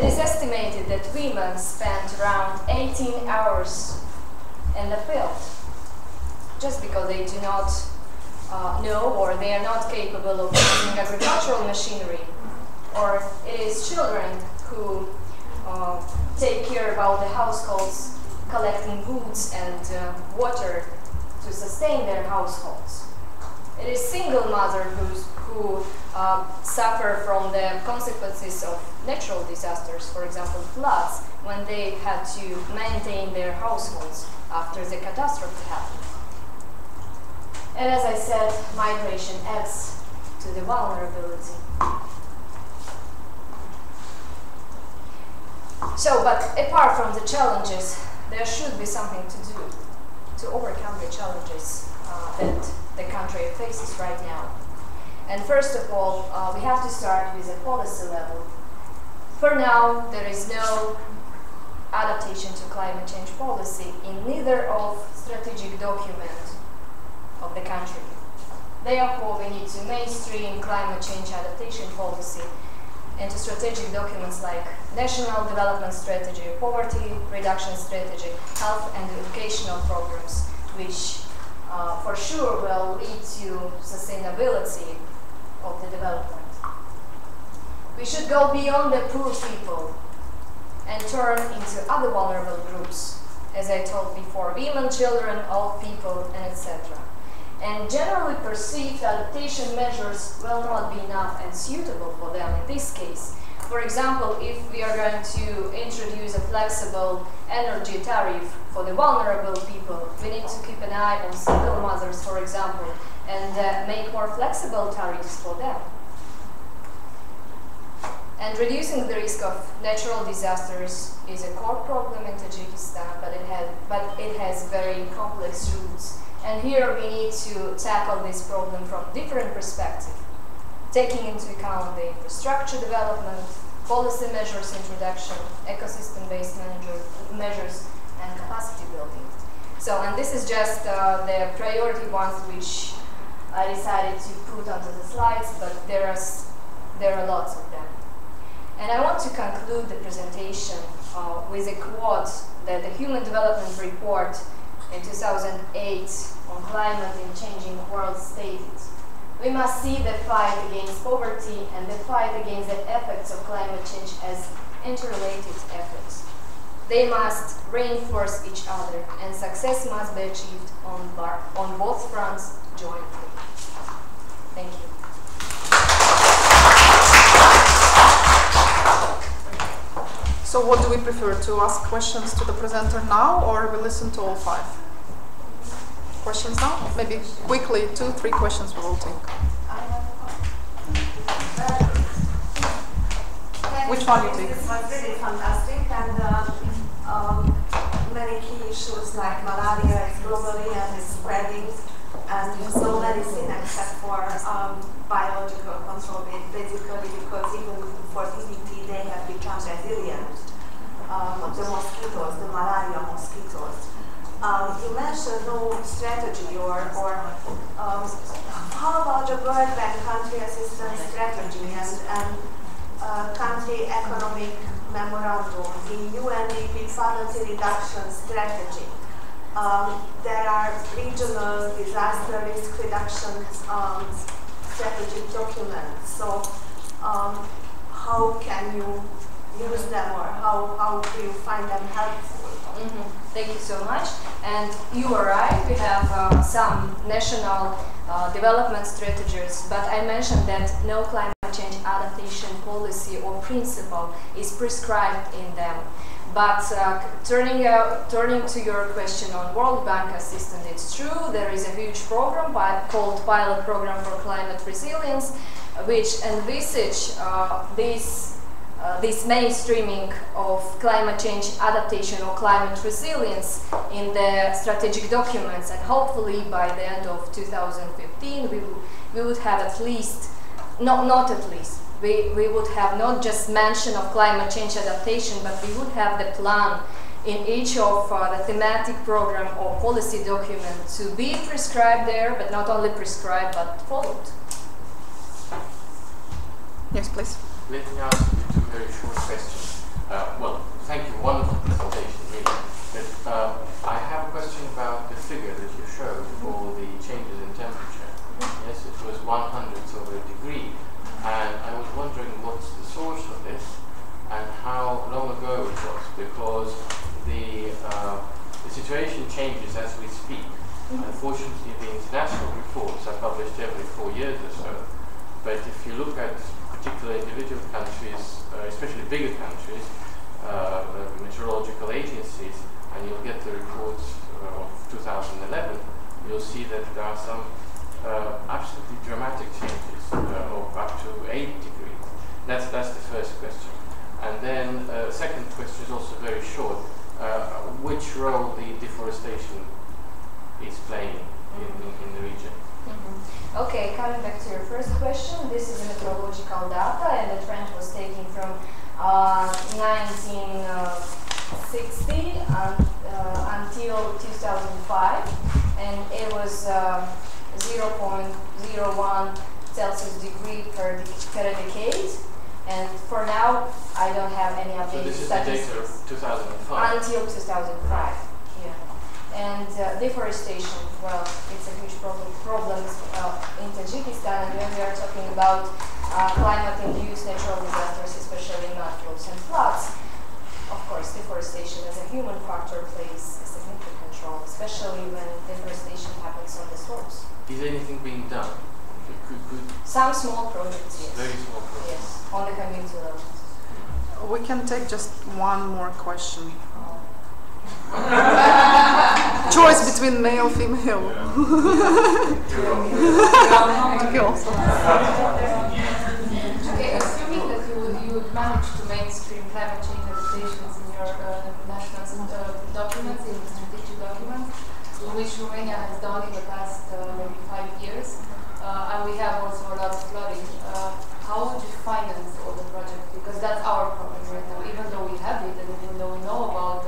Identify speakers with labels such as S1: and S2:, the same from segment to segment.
S1: is estimated that women spend around 18 hours in the field just because they do not know or they are not capable of using agricultural machinery, or it is children who take care about the households, collecting goods and water to sustain their households. It is single mothers who suffer from the consequences of natural disasters, for example floods, when they had to maintain their households after the catastrophe happened. And as I said, migration adds to the vulnerability. So, but apart from the challenges, there should be something to do to overcome the challenges that the country faces right now. And first of all, we have to start with a policy level. For now, there is no adaptation to climate change policy in neither of strategic document of the country. Therefore, we need to mainstream climate change adaptation policy into strategic documents like National Development Strategy, Poverty Reduction Strategy, Health and Educational Programs, which for sure will lead to sustainability of the development. We should go beyond the poor people and turn into other vulnerable groups, as I told before, women, children, old people, and etc. And generally perceived adaptation measures will not be enough and suitable for them in this case. For example, if we are going to introduce a flexible energy tariff for the vulnerable people, we need to keep an eye on single mothers, for example, and make more flexible tariffs for them. And reducing the risk of natural disasters is a core problem in Tajikistan, but it has very complex roots. And here we need to tackle this problem from different perspectives, taking into account the infrastructure development, policy measures introduction, ecosystem-based measures, and capacity building. So, and this is just the priority ones which I decided to put onto the slides, but there are lots of them. And I want to conclude the presentation with a quote that the Human Development Report in 2008 on climate in changing world stated. We must see the fight against poverty and the fight against the effects of climate change as interrelated efforts. They must reinforce each other, and success must be achieved on both fronts jointly. Thank you.
S2: So what do we prefer, to ask questions to the presenter now, or we listen to all five? Questions now? Maybe quickly, 2-3 questions we will take. Which one you take?
S3: This was really fantastic, and many key issues like malaria is globally and is spreading, and there's no medicine except for biological control, basically because even for DDT they have become resilient. The mosquitoes, the malaria mosquitoes. You mentioned no strategy or how about the World Bank country assistance strategy and country economic memorandum, the UNDP poverty reduction strategy? There are regional disaster risk reduction strategic documents. So how can you use them, or how do you find them helpful?
S1: Thank you so much. And you are right, we have some national development strategies, but I mentioned that no climate change adaptation policy or principle is prescribed in them. But turning to your question on World Bank assistance, it's true, there is a huge program called Pilot Program for Climate Resilience, which envisage this mainstreaming of climate change adaptation or climate resilience in the strategic documents, and hopefully by the end of 2015 we would have at least, not at least, we would have not just mention of climate change adaptation, but we would have the plan in each of the thematic program or policy document to be prescribed there, but not only prescribed but followed.
S2: Yes, please.
S4: Let me ask you two very short questions. Well, thank you. Wonderful presentation, really. But I have a question about the figure that you showed for the changes in temperature. Yes, it was 1/100th of a degree. And I was wondering what's the source of this and how long ago it was, because the situation changes as we speak. Unfortunately, the international reports are published every 4 years or so. But if you look at particular individual countries, especially bigger countries, meteorological agencies, and you'll get the reports of 2011, you'll see that there are some absolutely dramatic changes of up to 8 degrees. That's the first question. And then second question is also very short. Which role the deforestation is playing in the region?
S1: Okay, coming back to your first question, this is meteorological data, and the trend was taken from 1960 until 2005, and it was 0.01 Celsius degree per decade. And for now, I don't have any updated statistics.
S4: So this is the data of 2005?
S1: Until 2005, yeah. And deforestation, well, it's a huge problem in Tajikistan, and when we are talking about climate-induced natural disasters, especially mudflows and floods, of course, deforestation as a human factor plays a significant role, especially when deforestation happens on the slopes.
S4: Is anything being done?
S1: Some small projects, yes.
S4: Very small projects.
S1: Yes, on the community level.
S2: We can take just one more question. Choice between male, female.
S5: Okay, assuming that you would manage to mainstream climate change adaptations in your national documents, in the strategic documents, which Romania has done in the past maybe 5 years, and we have also a lot of flooding, how would you finance all the projects? Because that's our problem right now. Even though we have it, and even though we know about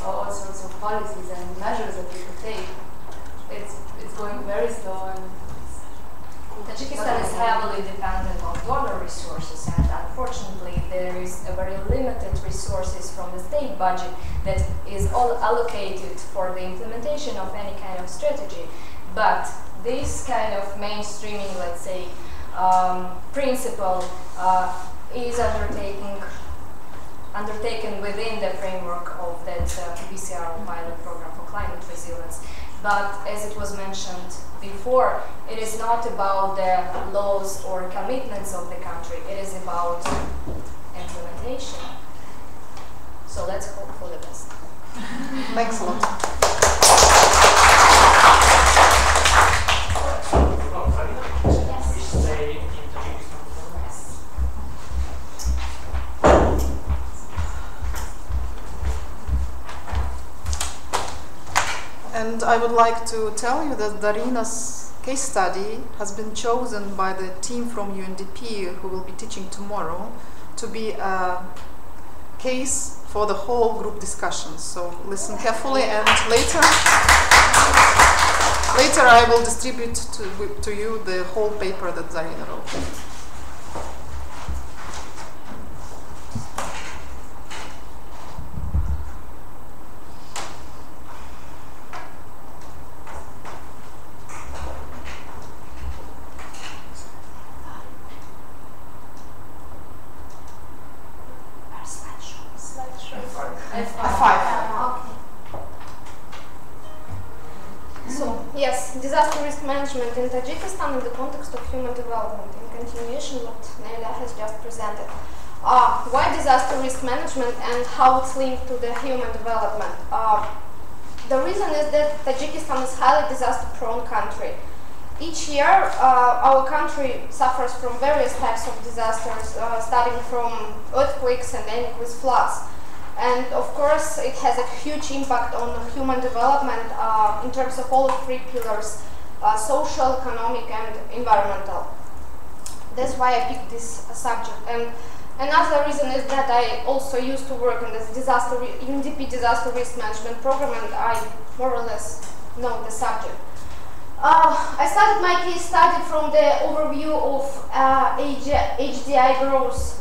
S5: all sorts of policies and measures that we could take, it's going very slow. And
S1: Tajikistan is heavily dependent on donor resources, and unfortunately there is a very limited resources from the state budget that is all allocated for the implementation of any kind of strategy. But this kind of mainstreaming, let's say, principle is undertaken within the framework of that BCR pilot program for climate resilience. But as it was mentioned before, it is not about the laws or commitments of the country, it is about implementation. So let's hope for the best.
S2: Excellent. And I would like to tell you that Darina's case study has been chosen by the team from UNDP, who will be teaching tomorrow, to be a case for the whole group discussion. So listen carefully, and later I will distribute to you the whole paper that Darina wrote.
S6: Disaster risk management in Tajikistan in the context of human development, in continuation what Nelia has just presented. Why disaster risk management and how it's linked to the human development? The reason is that Tajikistan is a highly disaster-prone country. Each year, our country suffers from various types of disasters, starting from earthquakes and ending with floods. And of course, it has a huge impact on human development in terms of all three pillars, social, economic, and environmental. That's why I picked this subject. And another reason is that I also used to work in this UNDP disaster risk management program, and I more or less know the subject. I started my case study from the overview of HDI growth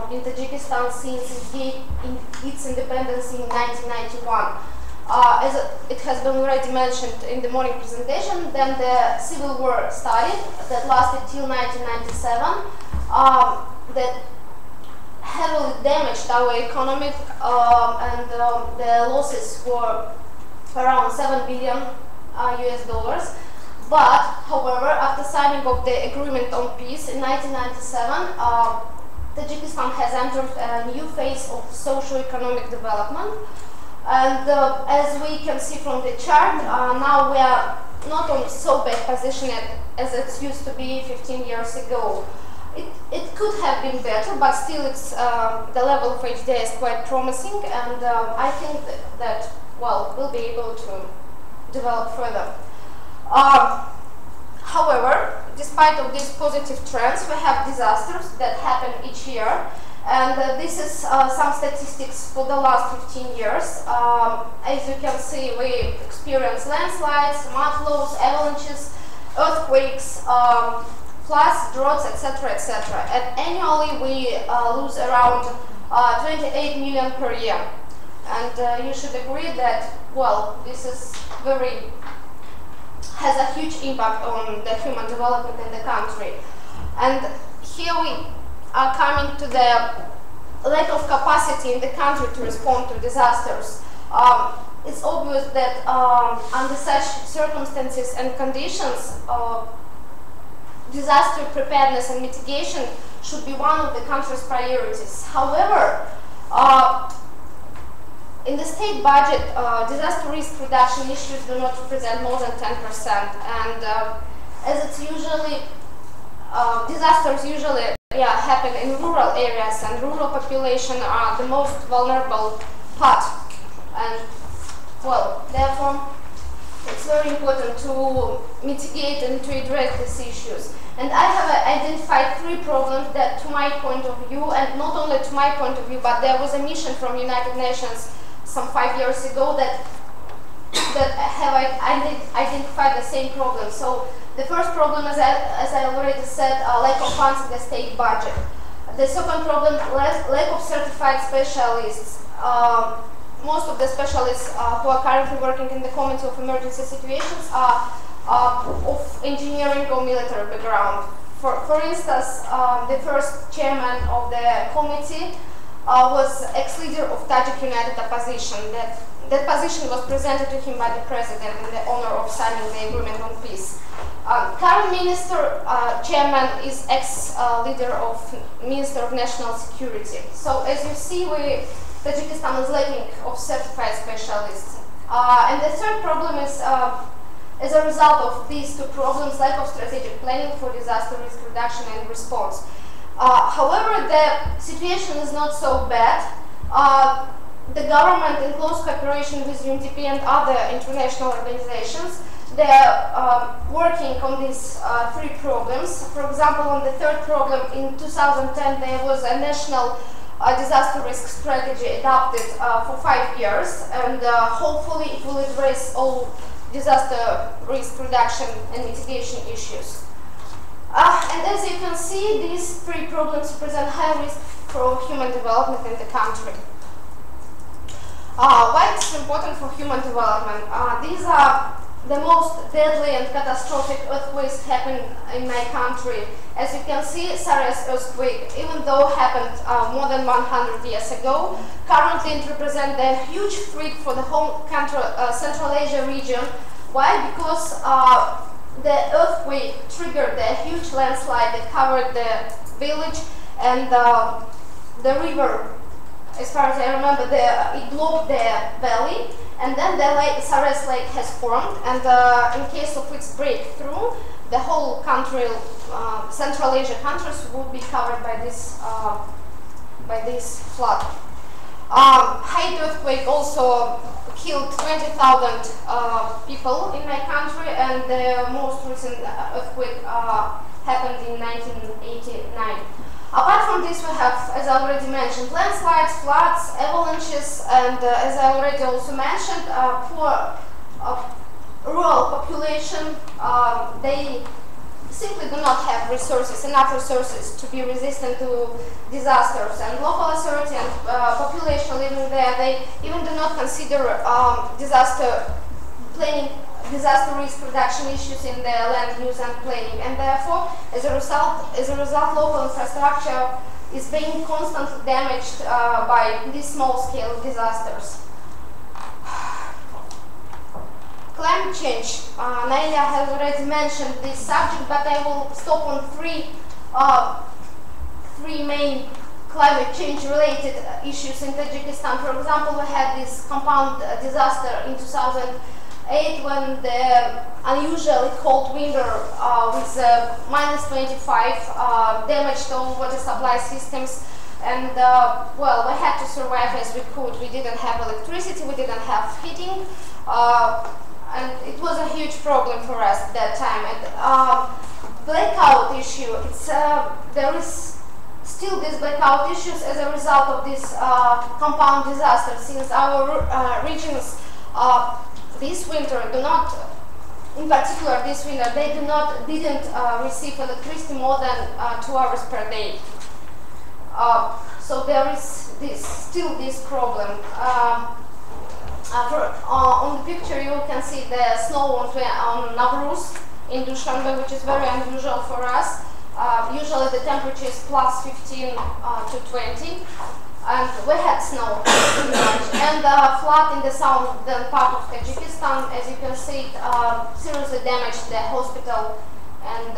S6: in Tajikistan since its independence in 1991. As it has been already mentioned in the morning presentation, then the civil war started that lasted till 1997, that heavily damaged our economy, and the losses were around 7 billion US dollars. But, however, after signing of the agreement on peace in 1997, Tajikistan has entered a new phase of socio-economic development. And as we can see from the chart, now we are not on so bad position as it used to be 15 years ago. It could have been better, but still it's, the level of HDI is quite promising, and I think that, well, we'll be able to develop further. However, despite of these positive trends, we have disasters that happen each year, and this is some statistics for the last 15 years. As you can see, we experience landslides, mudflows, avalanches, earthquakes, floods, droughts, etc., etc. And annually we lose around 28 million per year. And you should agree that, well, this is has a huge impact on the human development in the country. And here we are coming to the lack of capacity in the country to respond to disasters. It's obvious that under such circumstances and conditions, disaster preparedness and mitigation should be one of the country's priorities. However, in the state budget, disaster risk reduction issues do not represent more than 10%, and as it's usually, disasters usually happen in rural areas, and rural population are the most vulnerable part, and well, therefore, it's very important to mitigate and to address these issues. And I have identified 3 problems that, to my point of view, and not only to my point of view, but there was a mission from United Nations some 5 years ago that have identified the same problem. So the first problem, as I already said, lack of funds in the state budget. The second problem, lack of certified specialists. Most of the specialists who are currently working in the Committee of Emergency Situations are of engineering or military background. For instance, the first chairman of the committee was ex-leader of Tajik United Opposition. That position was presented to him by the president in the honor of signing the agreement on peace. Current minister, chairman, is ex-leader of Minister of National Security. So as you see, Tajikistan is lacking of certified specialists. And the third problem is, as a result of these 2 problems, lack of strategic planning for disaster risk reduction and response. However, the situation is not so bad. The government, in close cooperation with UNDP and other international organizations, they are working on these 3 problems. For example, on the third problem, in 2010, there was a national disaster risk strategy adopted for 5 years, and hopefully it will address all disaster risk reduction and mitigation issues. And as you can see, these 3 problems represent high risk for human development in the country. Why it's important for human development? These are the most deadly and catastrophic earthquakes happening in my country. As you can see, Saras earthquake, even though happened more than 100 years ago, currently it represents a huge threat for the whole country, Central Asia region. Why? Because the earthquake triggered a huge landslide that covered the village and the river. As far as I remember, it blocked the valley, and then the Saras Lake has formed, and in case of its breakthrough, the whole country, Central Asia countries, would be covered by this flood. Haiti earthquake also killed 20,000 people in my country, and the most recent earthquake happened in 1989. Apart from this, we have, as I already mentioned, landslides, floods, avalanches, and as I already also mentioned, poor rural population, they simply do not have resources, enough resources to be resistant to disasters. And local authority and population living there, they even do not consider disaster planning, disaster risk reduction issues in their land use and planning. And therefore, as a result, local infrastructure is being constantly damaged by these small-scale disasters. Climate change. Naila has already mentioned this subject, but I will stop on three main climate change related issues in Tajikistan. For example, we had this compound disaster in 2008 when the unusually cold winter with -25 damaged all water supply systems. And well, we had to survive as we could. We didn't have electricity, we didn't have heating. And it was a huge problem for us at that time. And blackout issue, there is still these blackout issues as a result of this compound disaster, since our regions this winter do not, in particular this winter, they didn't receive electricity more than 2 hours per day. So there is still this problem. On the picture you can see the snow on Navruz in Dushanbe, which is very unusual for us. Usually the temperature is +15 to 20, and we had snow pretty much. And flood in the southern part of Tajikistan, as you can see, seriously damaged the hospital and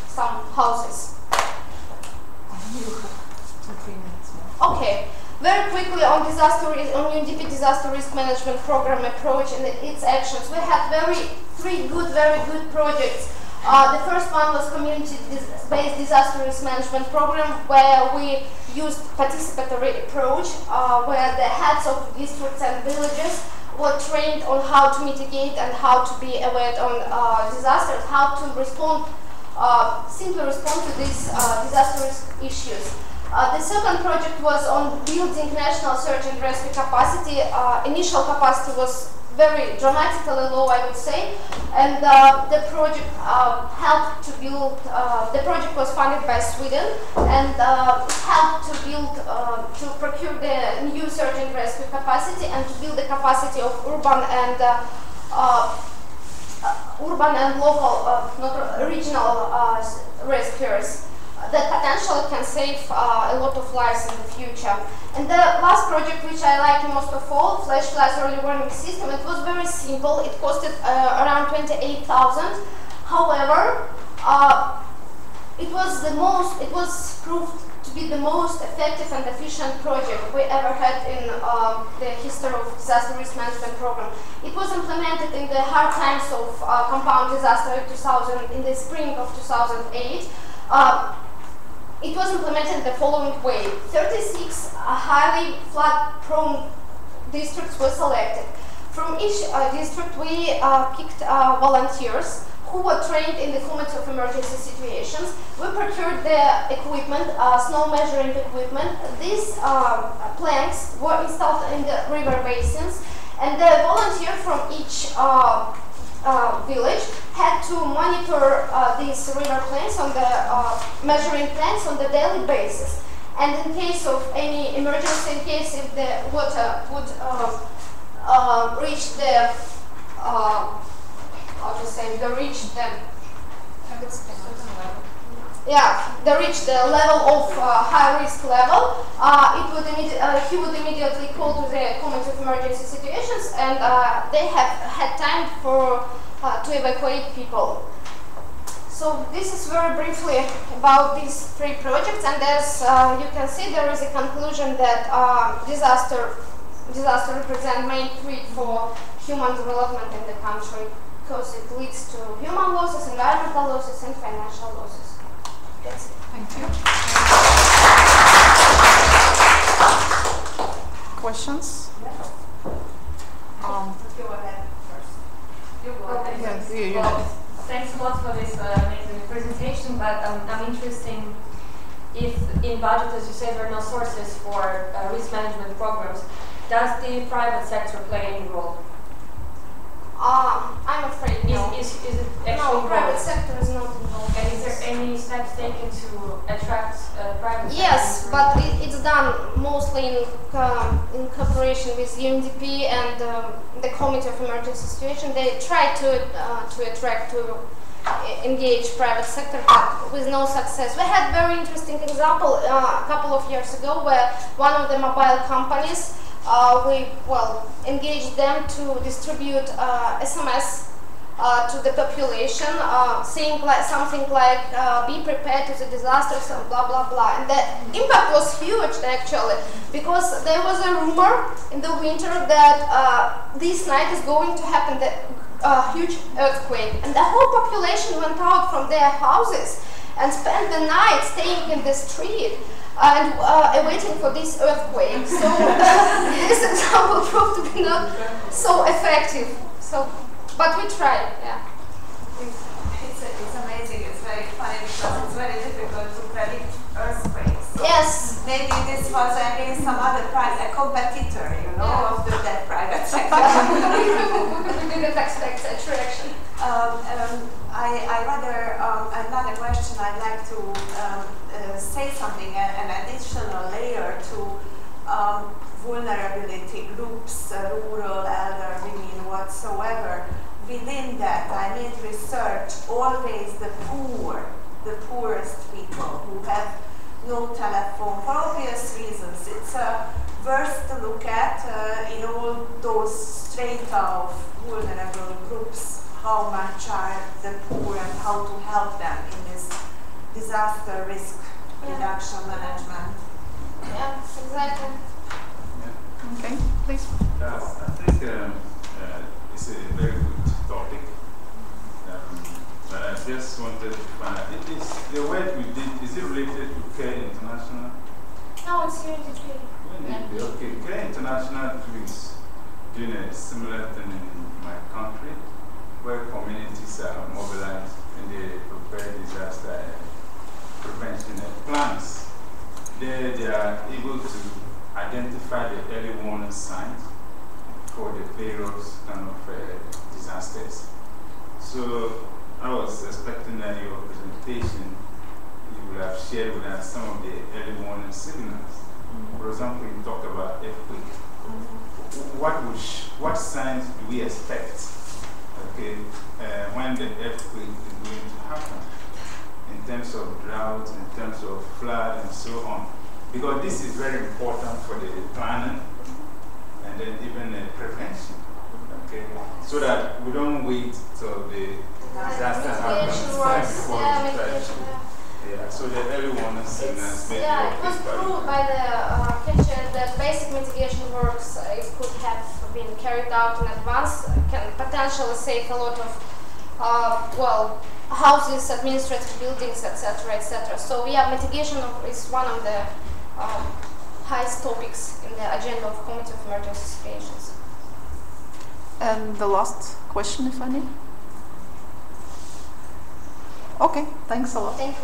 S6: some houses. Okay. Very quickly on UNDP disaster risk management program approach and its actions. We had three very good projects. The first one was community-based disaster risk management program, where we used participatory approach, where the heads of districts and villages were trained on how to mitigate and how to be alert on disasters, how to respond, simply respond to these disaster risk issues. The second project was on building national search and rescue capacity. Initial capacity was very dramatically low, I would say, and the project helped to build. The project was funded by Sweden and helped to build, to procure the new search and rescue capacity and to build the capacity of urban and local, not regional rescuers that potentially can save a lot of lives in the future. And the last project, which I like most of all, Flashlights Early Warning System, it was very simple. It costed around 28,000. However, it was proved to be the most effective and efficient project we ever had in the history of disaster risk management program. It was implemented in the hard times of compound disaster in the spring of 2008. It was implemented the following way. 36 highly flood-prone districts were selected. From each district we picked volunteers who were trained in the Committee of Emergency Situations. We procured the equipment, snow measuring equipment. These planks were installed in the river basins, and the volunteer from each village had to monitor these river planes on the measuring planes on the daily basis. And in case of any emergency, in case if the water would reach the they reach the level of high risk level, he would immediately call to the Committee of Emergency Situations, and they have had time to evacuate people. So this is very briefly about these three projects, and as you can see, there is a conclusion that disaster represents main threat for human development in the country, because it leads to human losses, environmental losses, and financial losses. That's it.
S2: Thank you. Questions?
S3: Go ahead first.
S5: You go ahead.
S2: Yes, you.
S5: Well, thanks a lot for this amazing presentation, but I'm interested if in budget, as you said, there are no sources for risk management programs. Does the private sector play any role?
S6: I'm afraid
S5: is it actually
S6: No, private
S5: involved?
S6: sector is not involved.
S5: And is there any steps taken to attract private sector?
S6: Yes, but it's done mostly in cooperation with UNDP and the Committee of Emergency Situation. They try to attract, to engage private sector, but with no success. We had very interesting example a couple of years ago where one of the mobile companies, we engaged them to distribute SMS to the population, saying something like be prepared to the disasters and blah blah blah. And the impact was huge actually, because there was a rumor in the winter that this night is going to happen a huge earthquake, and the whole population went out from their houses and spent the night staying in the street and waiting for this earthquake. So this example proved to be not so effective. But we tried, yeah.
S3: It's amazing. It's very funny because it's very difficult to predict earthquakes. So
S6: Yes.
S3: maybe this was against some other a competitor, of that private sector.
S6: We didn't expect such reaction.
S3: I rather another question. I'd like to say something, an additional layer to vulnerability groups, rural, elder, women, whatsoever. Within that, I made research, always the poorest people who have no telephone, for obvious reasons. It's worth to look at in all those strata of vulnerable groups, how much are the poor and how to help them in this disaster risk reduction management.
S6: Yeah, exactly.
S2: Okay, please.
S7: I think it's a very good topic. But I just wanted to find out, the work we did, is it related to Care International?
S6: No, it's UNDP.
S7: Okay, Care International is doing a similar thing in my country, where communities are mobilized and they prepare disaster prevention plans. There they are able to identify the early warning signs for the various kind of disasters. So I was expecting that your presentation, you will have shared with us some of the early warning signals. For example, you talked about earthquake. What signs do we expect? Okay, when the earthquake is going to happen, in terms of drought, in terms of flood, and so on. Because this is very important for the planning and then even the prevention. Okay, so that we don't wait till the disaster happens before we try to. Yeah, so the early warning signals.
S6: Yeah, it was proved by the kitchen that basic mitigation works, if could have been carried out in advance, can potentially save a lot of, houses, administrative buildings, etc., etc. So yeah, mitigation is one of the highest topics in the agenda of Committee of Emergency Situations.
S2: And the last question, if any? Okay, thanks a lot.
S6: Thank you.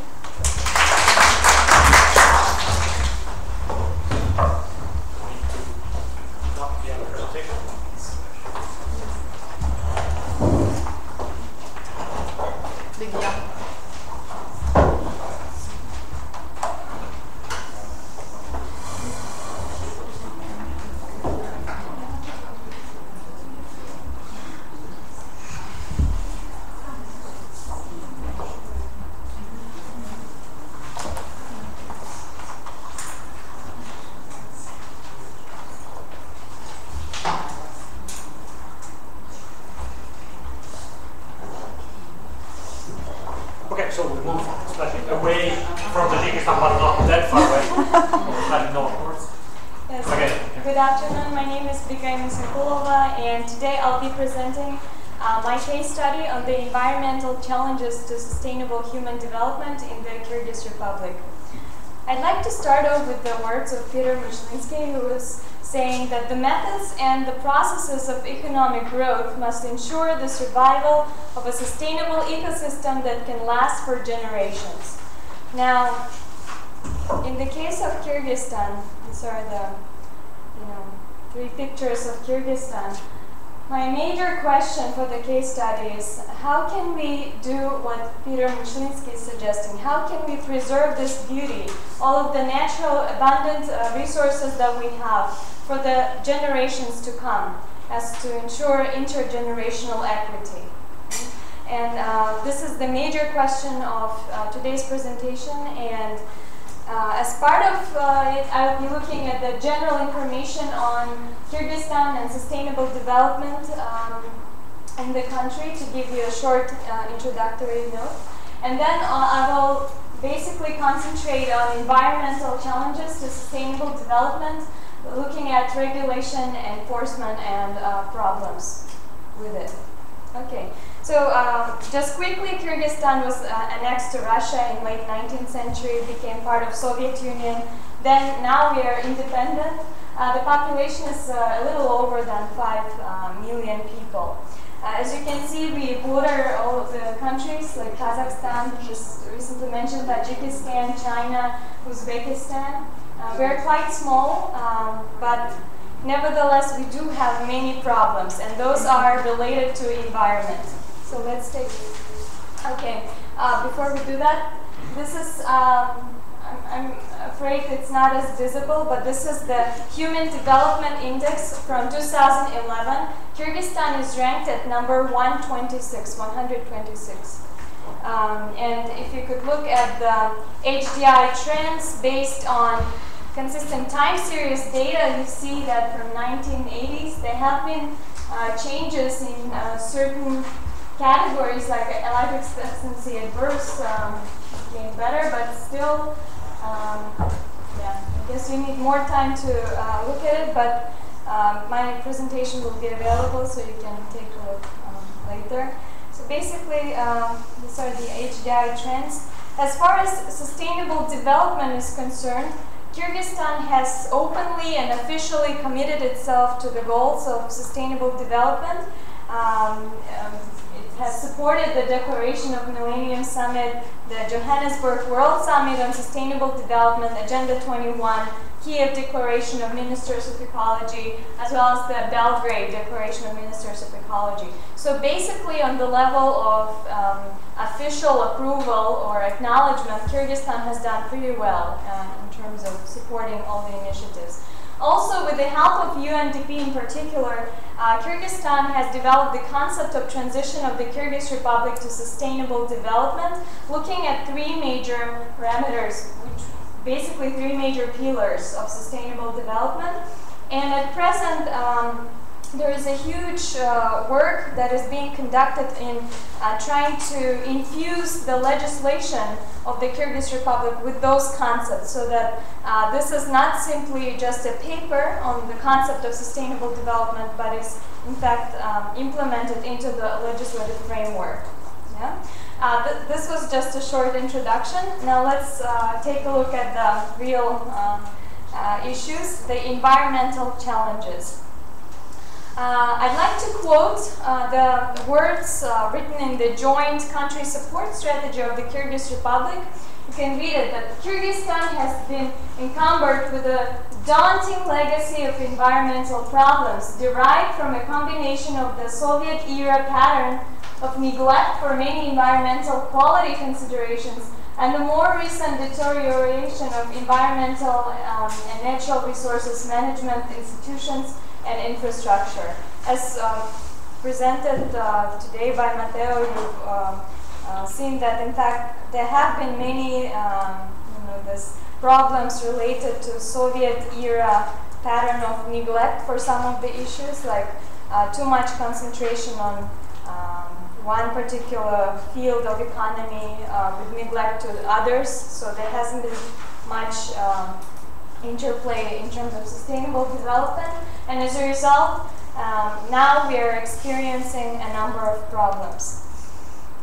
S2: Lydia.
S8: Okay, so we move slightly away from the Tajikistan, but not that far away, slightly northwards.
S9: Yes.
S8: Okay.
S9: Good afternoon, my name is Bika Musakulova, and today I'll be presenting my case study on the environmental challenges to sustainable human development in the Kyrgyz Republic. I'd like to start off with the words of Peter Myshlinsky, who was saying that the methods and the processes of economic growth must ensure the survival of a sustainable ecosystem that can last for generations. Now, in the case of Kyrgyzstan, these are the three pictures of Kyrgyzstan. My major question for the case study is how can we do what Peter Mushlinsky is suggesting? How can we preserve this beauty, all of the natural abundant resources that we have for the generations to come, as to ensure intergenerational equity? And this is the major question of today's presentation, and as part of it, I will be looking at the general information on Kyrgyzstan and sustainable development in the country to give you a short introductory note. And then I will basically concentrate on environmental challenges to sustainable development, looking at regulation, enforcement, and problems with it. Okay. So just quickly, Kyrgyzstan was annexed to Russia in late 19th century, became part of Soviet Union. Then now we are independent. The population is a little over than 5 million people. As you can see, we border all of the countries like Kazakhstan, just recently mentioned, Tajikistan, China, Uzbekistan. We're quite small, but nevertheless, we do have many problems, and those are related to environment. So let's take it. Okay, before we do that, this is, I'm afraid it's not as visible, but this is the Human Development Index from 2011. Kyrgyzstan is ranked at number 126. And if you could look at the HDI trends based on consistent time series data, you see that from 1980s there have been changes in certain categories, like life expectancy at birth became better, but still, yeah, I guess you need more time to look at it, but my presentation will be available so you can take a look later. So basically, these are the HDI trends. As far as sustainable development is concerned, Kyrgyzstan has openly and officially committed itself to the goals of sustainable development. It has supported the Declaration of Millennium Summit, the Johannesburg World Summit on Sustainable Development, Agenda 21, Kiev Declaration of Ministers of Ecology, as well as the Belgrade Declaration of Ministers of Ecology. So basically, on the level of official approval or acknowledgement, Kyrgyzstan has done pretty well in terms of supporting all the initiatives. Also, with the help of UNDP in particular, Kyrgyzstan has developed the concept of transition of the Kyrgyz Republic to sustainable development, looking at 3 major parameters, which basically 3 major pillars of sustainable development. And at present, there is a huge work that is being conducted in trying to infuse the legislation of the Kyrgyz Republic with those concepts, so that this is not simply just a paper on the concept of sustainable development, but is in fact implemented into the legislative framework. Yeah? This was just a short introduction. Now let's take a look at the real issues, the environmental challenges. I'd like to quote the words written in the Joint Country Support Strategy of the Kyrgyz Republic. You can read it, that Kyrgyzstan has been encumbered with a daunting legacy of environmental problems derived from a combination of the Soviet-era pattern of neglect for many environmental quality considerations and the more recent deterioration of environmental and natural resources management institutions and infrastructure. As presented today by Matteo, you've seen that in fact there have been many this problems related to Soviet-era pattern of neglect for some of the issues, like too much concentration on one particular field of economy with neglect to others, so there hasn't been much interplay in terms of sustainable development, and as a result, now we are experiencing a number of problems.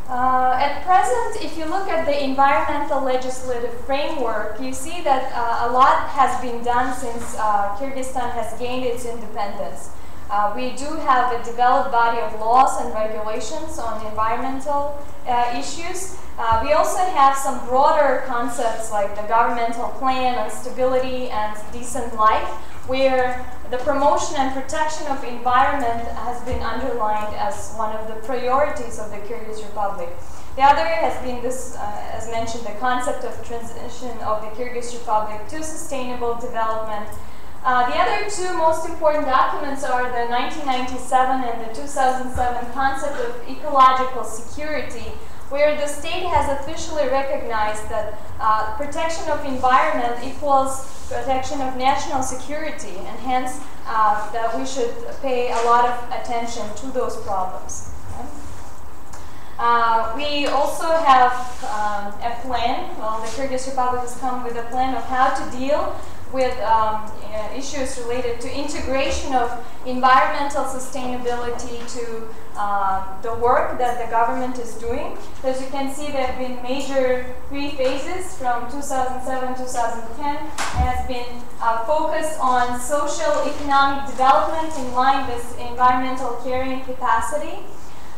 S9: At present, if you look at the environmental legislative framework, you see that a lot has been done since Kyrgyzstan has gained its independence. We do have a developed body of laws and regulations on environmental issues. We also have some broader concepts like the governmental plan on stability and decent life, where the promotion and protection of environment has been underlined as one of the priorities of the Kyrgyz Republic. The other has been this, as mentioned, the concept of transition of the Kyrgyz Republic to sustainable development. The other two most important documents are the 1997 and the 2007 concept of ecological security, where the state has officially recognized that protection of environment equals protection of national security, and hence that we should pay a lot of attention to those problems. We also have a plan. Well, the Kyrgyz Republic has come with a plan of how to deal with issues related to integration of environmental sustainability to the work that the government is doing. As you can see, there have been major 3 phases from 2007-2010. It has been focused on social economic development in line with environmental carrying capacity.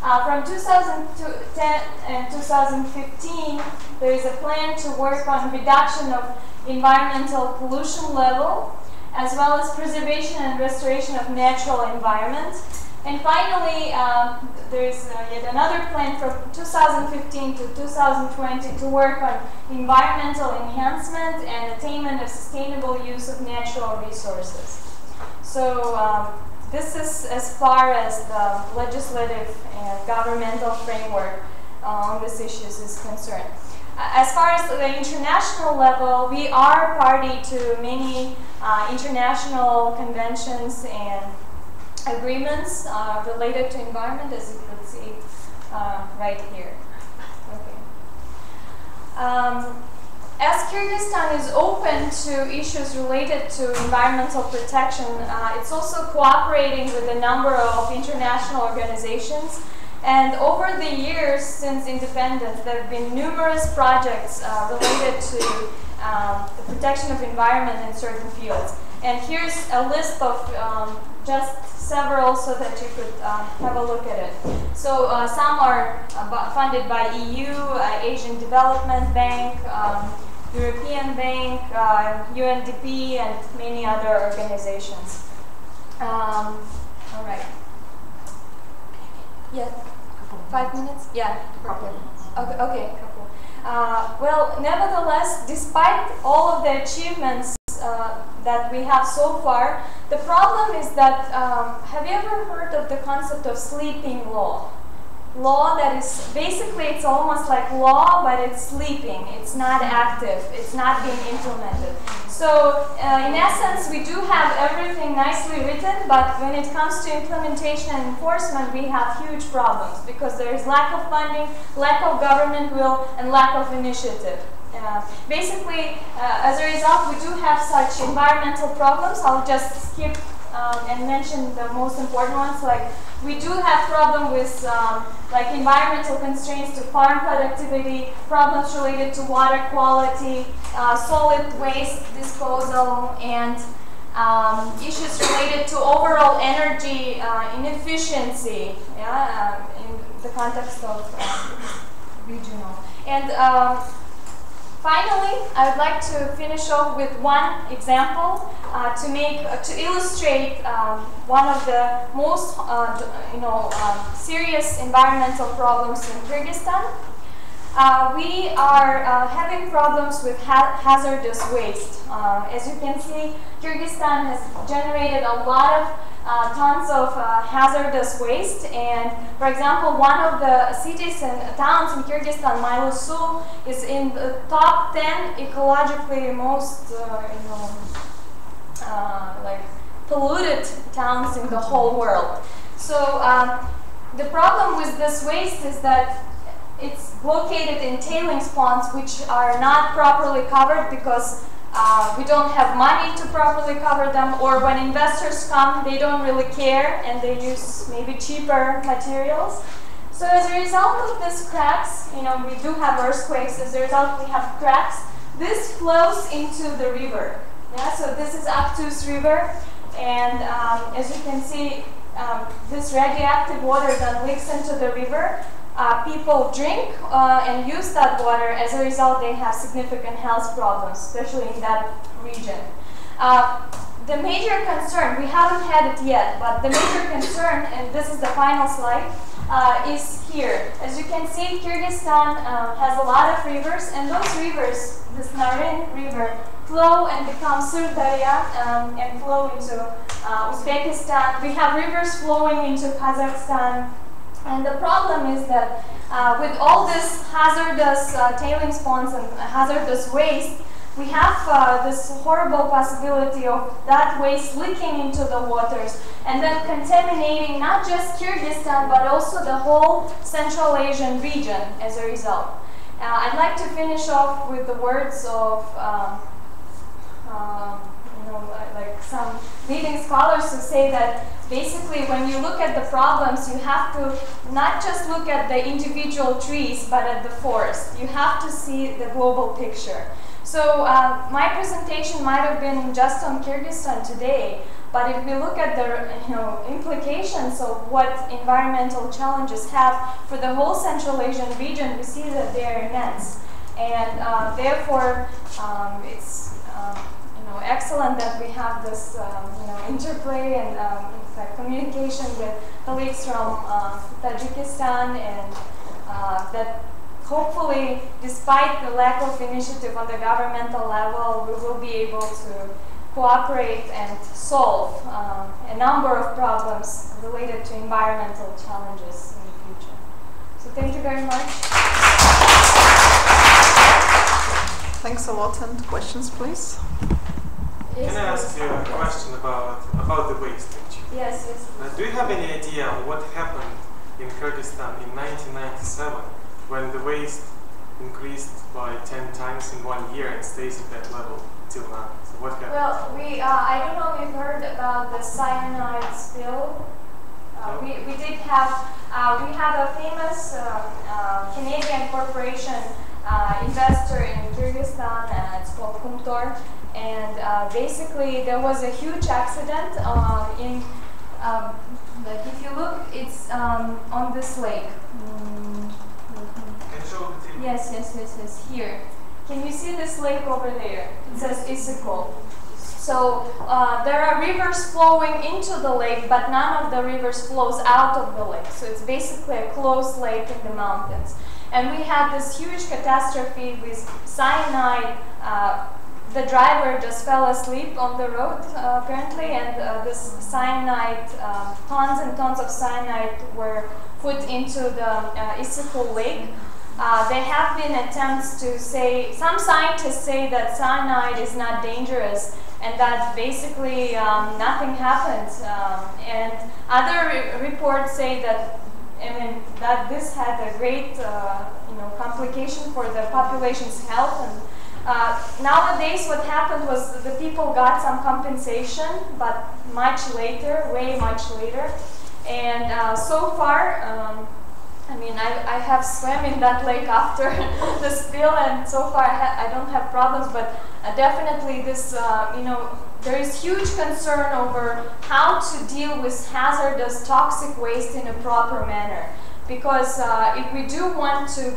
S9: From 2010 and 2015, there is a plan to work on reduction of environmental pollution level, as well as preservation and restoration of natural environment. And finally, there is yet another plan from 2015 to 2020 to work on environmental enhancement and attainment of sustainable use of natural resources. So this is as far as the legislative and governmental framework on these issues is concerned. As far as the international level, we are party to many international conventions and agreements related to environment, as you can see right here. Okay. As Kyrgyzstan is open to issues related to environmental protection, it's also cooperating with a number of international organizations. And over the years since independence, there have been numerous projects related to the protection of environment in certain fields. And here's a list of just several so that you could have a look at it. So some are funded by EU, Asian Development Bank, European Bank, UNDP, and many other organizations. All right. Yeah. 5 minutes? Yeah. Okay, couple. Well, nevertheless, despite all of the achievements that we have so far, the problem is that, have you ever heard of the concept of sleeping law? Law that is, basically it's almost like law, but it's sleeping, it's not active, it's not being implemented. So in essence, we do have everything nicely written, but when it comes to implementation and enforcement, we have huge problems because there is lack of funding, lack of government will, and lack of initiative. Basically, as a result, we do have such environmental problems. I'll just skip and mention the most important ones. Like, we do have problem with like environmental constraints to farm productivity, problems related to water quality, solid waste disposal, and issues related to overall energy inefficiency, in the context of regional. And finally, I would like to finish off with one example to illustrate one of the most serious environmental problems in Kyrgyzstan. We are having problems with hazardous waste. As you can see, Kyrgyzstan has generated a lot of tons of hazardous waste, and for example, one of the cities and towns in Kyrgyzstan, Mailusu, is in the top 10 ecologically most like polluted towns in the whole world. So the problem with this waste is that it's located in tailings ponds which are not properly covered because we don't have money to properly cover them, or when investors come, they don't really care and they use maybe cheaper materials. So as a result of these cracks, we do have earthquakes, as a result we have cracks. This flows into the river. So this is Aktus River, and as you can see, this radioactive water then leaks into the river. People drink and use that water. As a result, they have significant health problems, especially in that region. the major concern, we haven't had it yet, but the major concern, and this is the final slide, is here. As you can see, Kyrgyzstan has a lot of rivers, and those rivers, this Narin River, flow and become Sirdarya and flow into Uzbekistan. We have rivers flowing into Kazakhstan, and the problem is that with all this hazardous tailings ponds and hazardous waste, we have this horrible possibility of that waste leaking into the waters and then contaminating not just Kyrgyzstan but also the whole Central Asian region as a result. I'd like to finish off with the words of like some leading scholars who say that basically when you look at the problems, you have to not just look at the individual trees but at the forest. You have to see the global picture. So my presentation might have been just on Kyrgyzstan today, but if we look at the implications of what environmental challenges have for the whole Central Asian region, we see that they are immense. And therefore, it's excellent that we have this interplay and in fact, communication with colleagues from Tajikistan, and that hopefully, despite the lack of initiative on the governmental level, we will be able to cooperate and solve a number of problems related to environmental challenges in the future. So thank you very much.
S2: Thanks a lot, and questions, please?
S10: Can I ask you a question about the waste?
S9: Yes, yes.
S10: Do you have any idea what happened in Kyrgyzstan in 1997 when the waste increased by 10 times in 1 year and stays at that level till now? So what happened?
S9: Well, I don't know if you've heard about the cyanide spill. We did have, we had a famous Canadian corporation investor in Kyrgyzstan, it's called Kumtor, and basically there was a huge accident in, like if you look, it's on this lake. Yes, here. Can you see this lake over there? It says Issyk. So there are rivers flowing into the lake, but none of the rivers flows out of the lake. So it's basically a closed lake in the mountains. And we had this huge catastrophe with cyanide. The driver just fell asleep on the road, apparently, and this cyanide, tons and tons of cyanide were put into the Issyk Lake. There have been attempts to say, some scientists say that cyanide is not dangerous and that basically nothing happens. And other reports say that, that this had a great complication for the population's health. And nowadays what happened was the people got some compensation, but much later, way much later. And so far, I have swam in that lake after the spill, and so far I don't have problems, but definitely this, there is huge concern over how to deal with hazardous toxic waste in a proper manner. Because if we do want to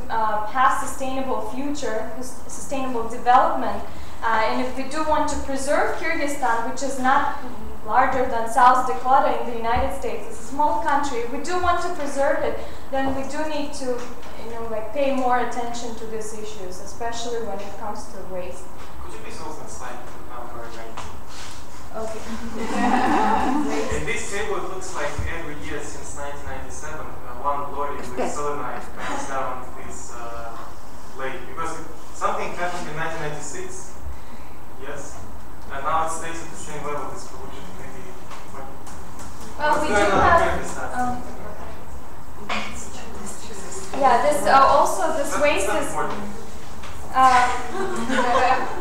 S9: have sustainable future, sustainable development, and if we do want to preserve Kyrgyzstan, which is not larger than South Dakota in the United States, it's a small country, if we do want to preserve it, then we do need to pay more attention to these issues, especially when it comes to waste.
S10: Could you please also slide to number 19?
S9: Okay.
S10: In this table, it looks like every year since 1997, one lorry with selenite comes down this lake. Because something happened in 1996, yes, and now it stays at the same level, this pollution. Maybe.
S9: Well, we do have. This also this waste is.
S10: But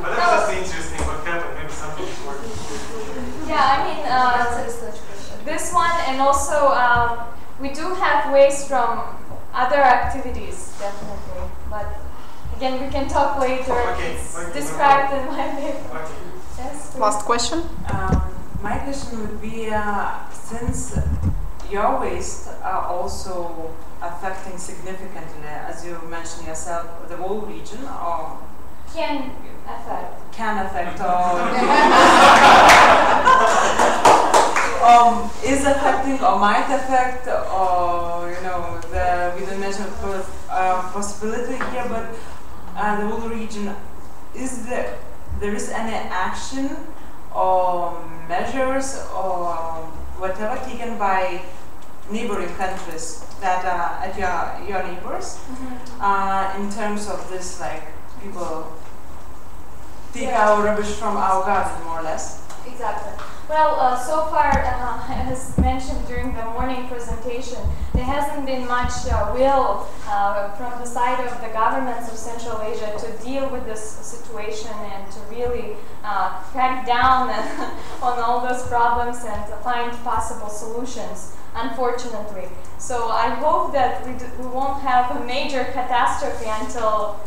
S10: that's just interesting. What happened? Maybe something is working.
S9: Yeah, this one, and also we do have waste from other activities, definitely. But again, we can talk later.
S10: Okay.
S9: It's described in my paper.
S10: Okay.
S9: Yes.
S2: Last question.
S11: My question would be, since your waste are also affecting significantly, as you mentioned yourself, the whole region, or
S9: can affect.
S11: Can affect is affecting or might affect, or we don't mention possibility here, but the whole region, there is any action or measures or whatever taken by neighboring countries that are at your neighbors in terms of this, like people take our rubbish from our garden, more or less?
S9: Exactly. Well, so far, as mentioned during the morning presentation, there hasn't been much will from the side of the governments of Central Asia to deal with this situation and to really crack down on all those problems and to find possible solutions, unfortunately. So I hope that we won't have a major catastrophe until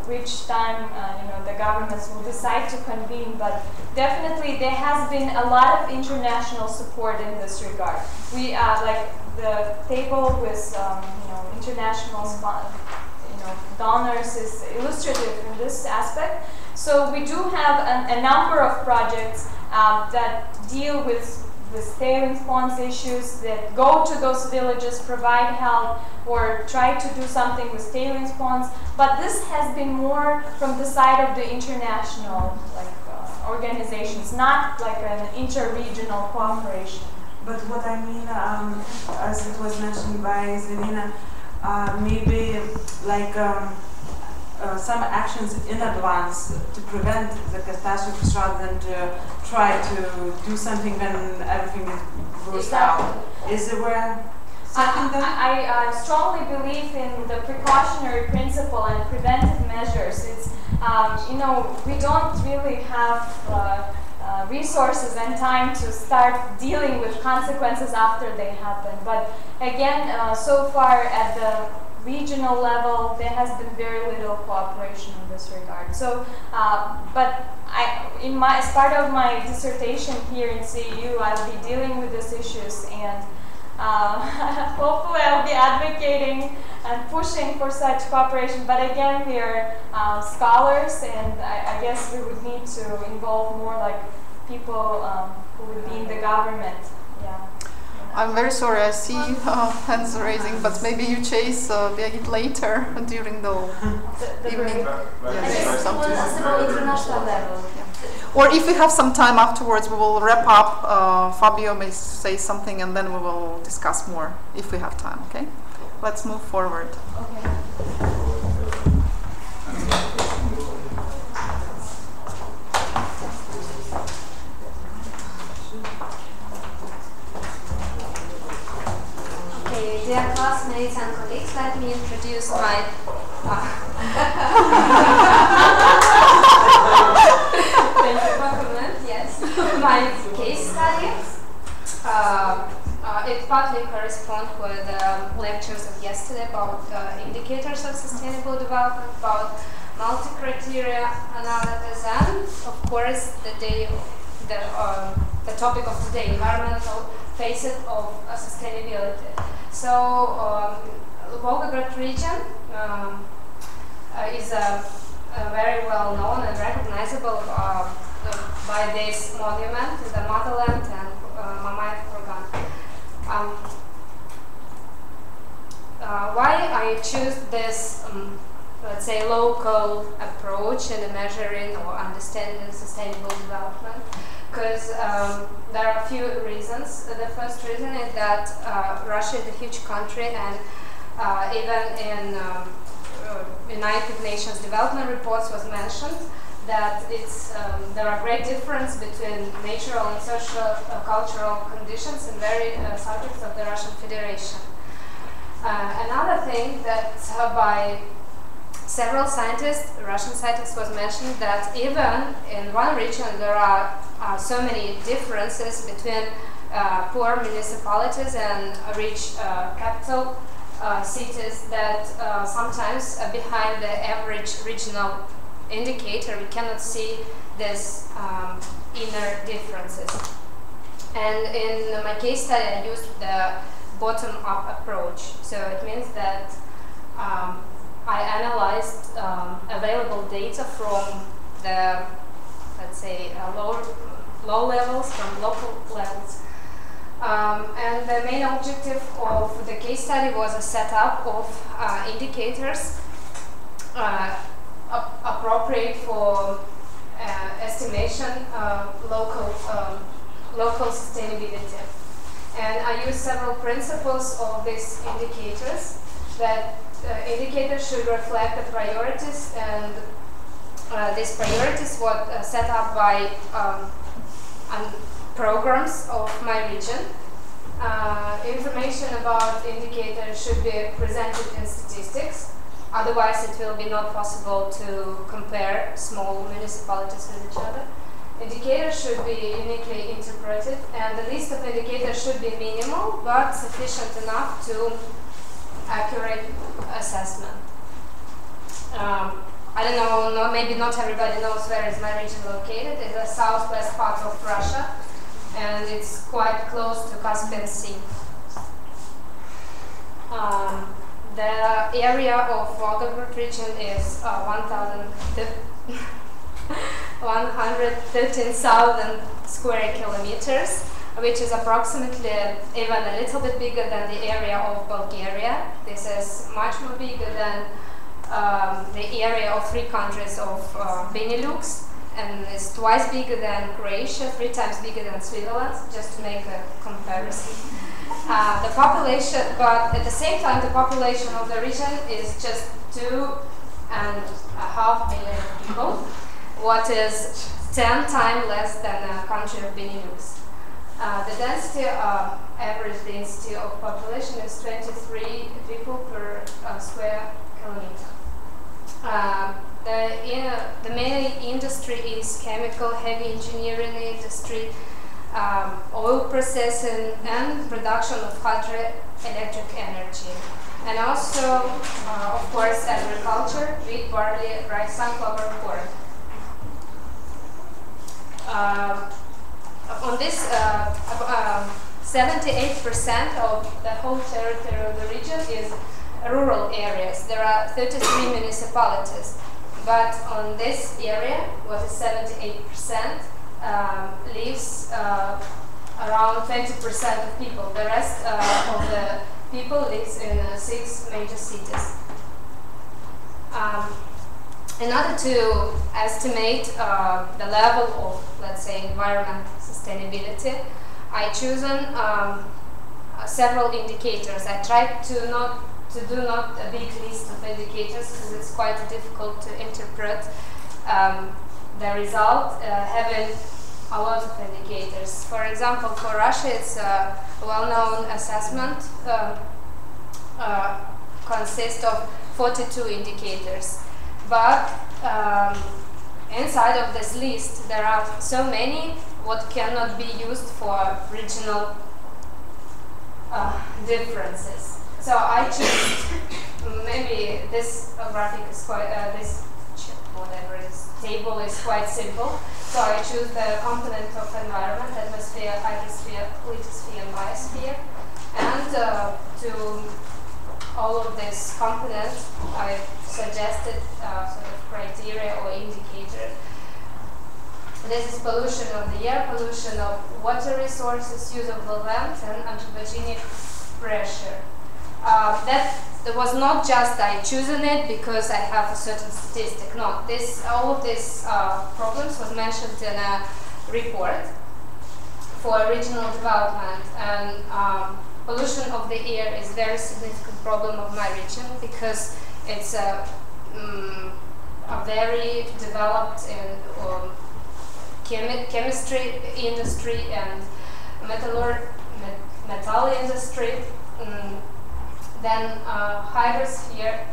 S9: which time the governments will decide to convene, but definitely there has been a lot of international support in this regard. We like the table with international donors is illustrative in this aspect. So we do have a number of projects that deal with tailings ponds issues, that go to those villages, provide help, or try to do something with tailings ponds. But this has been more from the side of the international organizations, not like an inter-regional cooperation.
S11: But what I mean, as it was mentioned by Zelina, maybe like some actions in advance to prevent the catastrophes rather than to try to do something when everything is burst out. Is there something that?
S9: I strongly believe in the precautionary principle and preventive measures. It's we don't really have resources and time to start dealing with consequences after they happen. But again, so far at the regional level, there has been very little cooperation in this regard. So, but as part of my dissertation here in CEU, I'll be dealing with these issues, and hopefully I'll be advocating and pushing for such cooperation. But again, we are scholars, and I guess we would need to involve more like people who would be in the government. Yeah.
S2: I'm very sorry, I see hands raising, but maybe you chase Birgit later during the evening.
S1: Yes, or something. International level.
S2: Yeah. Or if we have some time afterwards, we will wrap up. Fabio may say something, and then we will discuss more if we have time. Okay? Let's move forward.
S9: Okay.
S6: Dear classmates and colleagues, let me introduce my thank you for comment. Yes, my case study. It partly corresponds with the lectures of yesterday about indicators of sustainable development, about multi-criteria analysis, and of course the topic of today, environmental facet of sustainability. So, Volgograd region is very well known and recognizable by this monument, the motherland and Mamayev Kurgan. Why I choose this, let's say, local approach in measuring or understanding sustainable development? Because there are a few reasons. The first reason is that Russia is a huge country, and even in United Nations development reports was mentioned that there are great differences between natural and social cultural conditions in various subjects of the Russian Federation. Another thing that by several scientists, Russian scientists, was mentioned that even in one region there are so many differences between poor municipalities and rich capital cities that sometimes behind the average regional indicator we cannot see these inner differences. And in my case study I used the bottom-up approach. So it means that
S1: I analyzed available data from the, let's say, low levels, from local levels. And the main objective of the case study was a setup of indicators appropriate for estimation local sustainability. And I used several principles of these indicators. That indicators should reflect the priorities, and these priorities were set up by programs of my region. Information about indicators should be presented in statistics, otherwise it will be not possible to compare small municipalities with each other. Indicators should be uniquely interpreted, and the list of indicators should be minimal but sufficient enough to accurate assessment. I don't know, maybe not everybody knows where is my region located. It's the southwest part of Russia, and it's quite close to Caspian Sea. The area of Volgograd region is 113,000 square kilometers, which is approximately even a little bit bigger than the area of Bulgaria. This is much more bigger than the area of 3 countries of Benelux, and it's twice bigger than Croatia, 3 times bigger than Switzerland, just to make a comparison. The population, but at the same time, the population of the region is just 2.5 million people, what is 10 times less than a country of Benelux. The density, average density of population is 23 people per square kilometer. The main industry is chemical, heavy engineering industry, oil processing, and production of hydroelectric energy. And also, of course, agriculture, wheat, barley, rice, sunflower, corn. On this, 78% of the whole territory of the region is rural areas. There are 33 municipalities, but on this area, what is 78%, lives around 20% of people. The rest of the people lives in 6 major cities. In order to estimate the level of, let's say, environmental sustainability, I chosen several indicators. I tried to do not a big list of indicators, because it's quite difficult to interpret the result having a lot of indicators. For example, for Russia, it's a well-known assessment consists of 42 indicators. But inside of this list, there are so many what cannot be used for regional differences. So I choose, maybe this graphic is quite, this table is quite simple. So I choose the component of environment, atmosphere, hydrosphere, lithosphere, and biosphere. And to all of these components, I suggested sort of criteria or indicator. This is pollution of the air, pollution of water resources, use of the land, and anthropogenic pressure. That was not just I chosen it because I have a certain statistic. No, all of these problems was mentioned in a report for regional development, and pollution of the air is a very significant problem of my region because it's a very developed chemistry industry and metal industry. Then hydrosphere,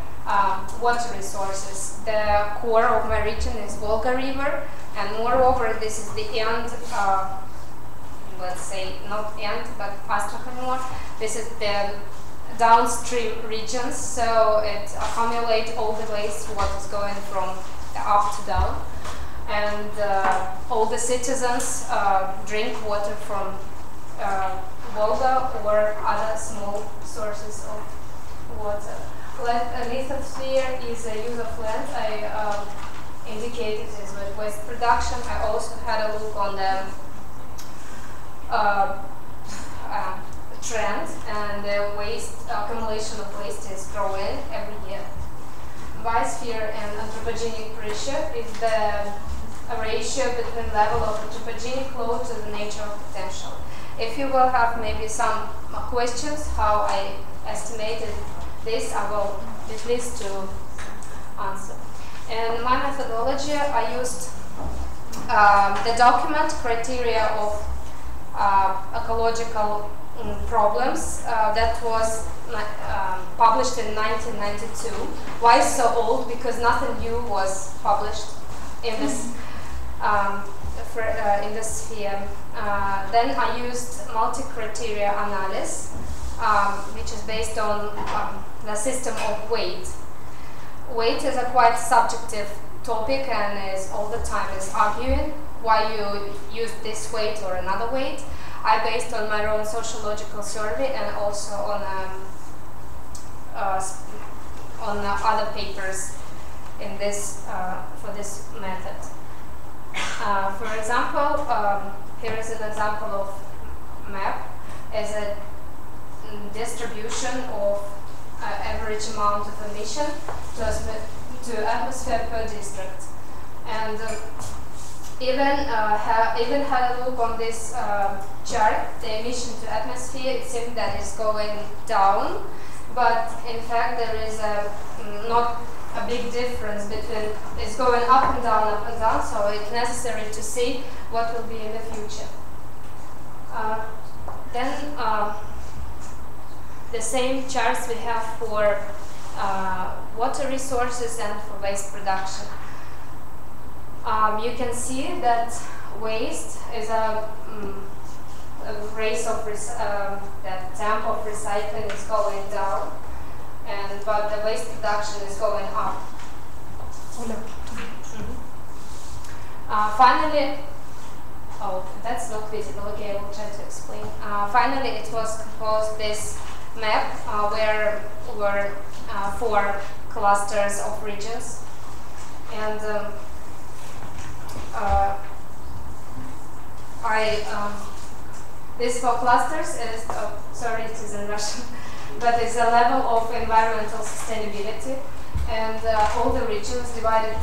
S1: water resources. The core of my region is Volga River, and moreover, this is the end, let's say not end, but Astrakhan more. This is the downstream regions, so it accumulates all the waste what is going from up to down, and all the citizens drink water from Volga or other small sources of water.
S6: lithosphere is a use of land. I indicated this with waste production. I also had a look on the trend, and the waste accumulation of waste is growing every year. Biosphere and anthropogenic pressure is the ratio between level of anthropogenic load to the nature of potential. If you will have maybe some questions how I estimated this, I will be pleased to answer. In my methodology, I used the document criteria of ecological problems that was published in 1992. Why so old? Because nothing new was published in this in this sphere. Then I used multi-criteria analysis, which is based on the system of weight. Weight is a quite subjective topic and is all the time is arguing why you use this weight or another weight. I based on my own sociological survey and also on other papers in this for this method. For example, here is an example of map as a distribution of average amount of emission to atmosphere per district, and even had a look on this chart, the emission to atmosphere, it seems that it's going down, but in fact there is not a big difference between it's going up and down, so it's necessary to see what will be in the future. Then the same charts we have for water resources and for waste production. You can see that waste is a rate of that tempo of recycling is going down, but the waste production is going up. Finally, that's not visible. Okay, I will try to explain. Finally, it was composed this map where were 4 clusters of regions, and these 4 clusters is, sorry, it is in Russian, but it's a level of environmental sustainability, and all the regions divided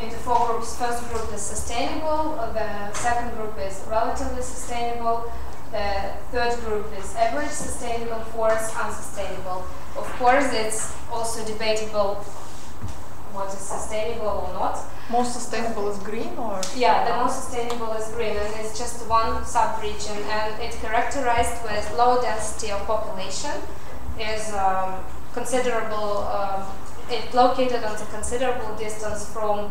S6: into 4 groups. First group is sustainable, the second group is relatively sustainable, the third group is average sustainable, fourth unsustainable. Of course, it's also debatable what is sustainable or not.
S2: Most sustainable is green, or?
S6: Yeah, the most sustainable is green, and it's just one sub-region, and it's characterized with low density of population, is considerable, it's located on a considerable distance from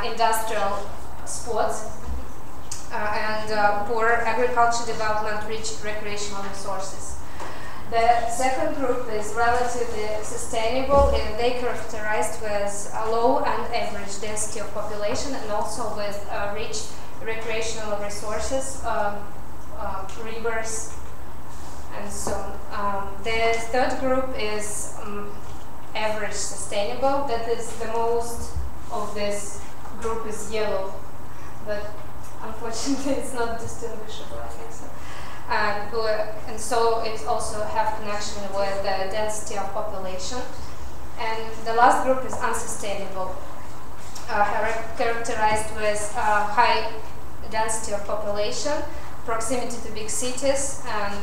S6: industrial spots, and poor agriculture development, rich recreational resources. The second group is relatively sustainable. They characterized with a low and average density of population, and also with rich recreational resources, rivers, and so on. The third group is average sustainable. That is the most of this group is yellow, but unfortunately it's not distinguishable, I think so. And so it also have connection with the density of population. And the last group is unsustainable, characterized with high density of population, proximity to big cities, and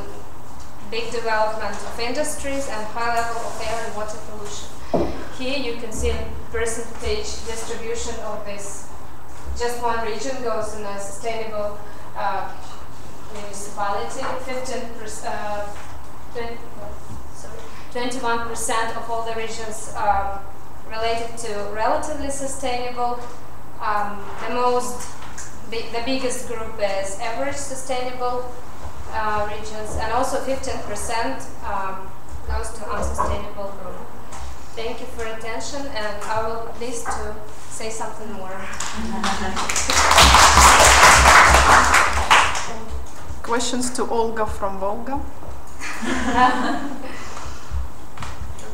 S6: big development of industries, and high level of air and water pollution. Here you can see percentage distribution of this. Just one region goes in a sustainable municipality. 21% of all the regions related to relatively sustainable. The biggest group is average sustainable regions, and also 15% goes to unsustainable group. Thank you for attention, and I will be pleased to say something more.
S2: Questions to Olga from Volga?
S4: I've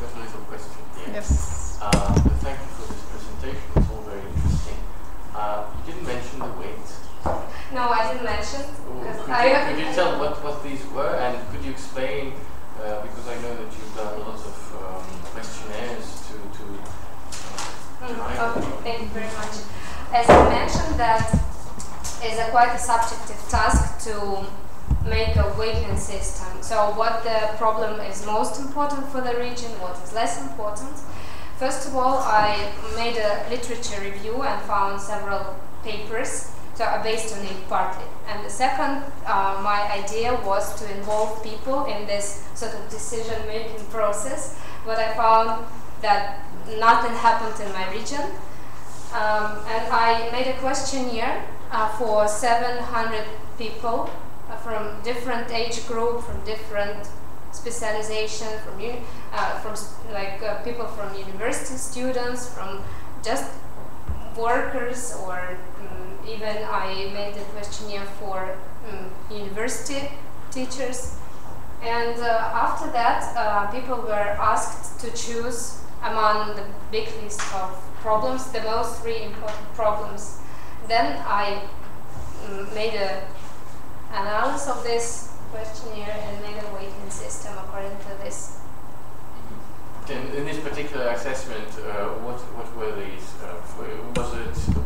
S4: got a little question.
S2: Yes.
S4: Thank you for this presentation. It's all very interesting. You didn't mention the weight.
S6: No, I didn't mention.
S4: Could you tell what these were, and could you explain, because I know that you've done lots of questionnaires to
S6: Okay, thank you very much. As I mentioned, that is quite a subjective task to make a weighting system. So what the problem is most important for the region, what is less important. First of all, I made a literature review and found several papers based on it partly. And the second, my idea was to involve people in this sort of decision-making process, but I found that nothing happened in my region. And I made a questionnaire for 700 people from different age group, from different specialization, from people from university students, from just workers, or even I made a questionnaire for university teachers. And after that, people were asked to choose among the big list of problems, the most 3 important problems. Then I made an analysis of this questionnaire and made a weighting system according to this.
S4: In this particular assessment, what were these?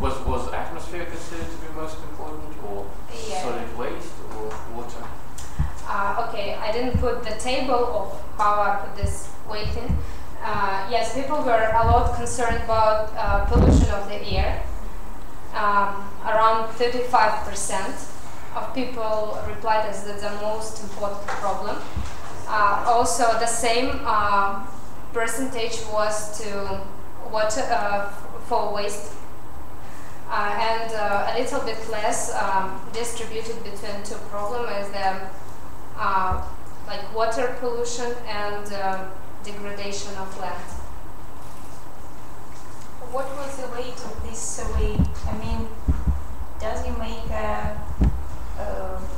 S4: Was atmosphere considered to be most important, or solid waste, or water?
S6: Okay, I didn't put the table of how I put this weighting. Yes, people were a lot concerned about pollution of the air. Around 35% of people replied as the most important problem. Also, the same percentage was to water for waste, and a little bit less distributed between 2 problems is the like water pollution and degradation of land.
S9: What was the weight of this survey? I mean, does you make a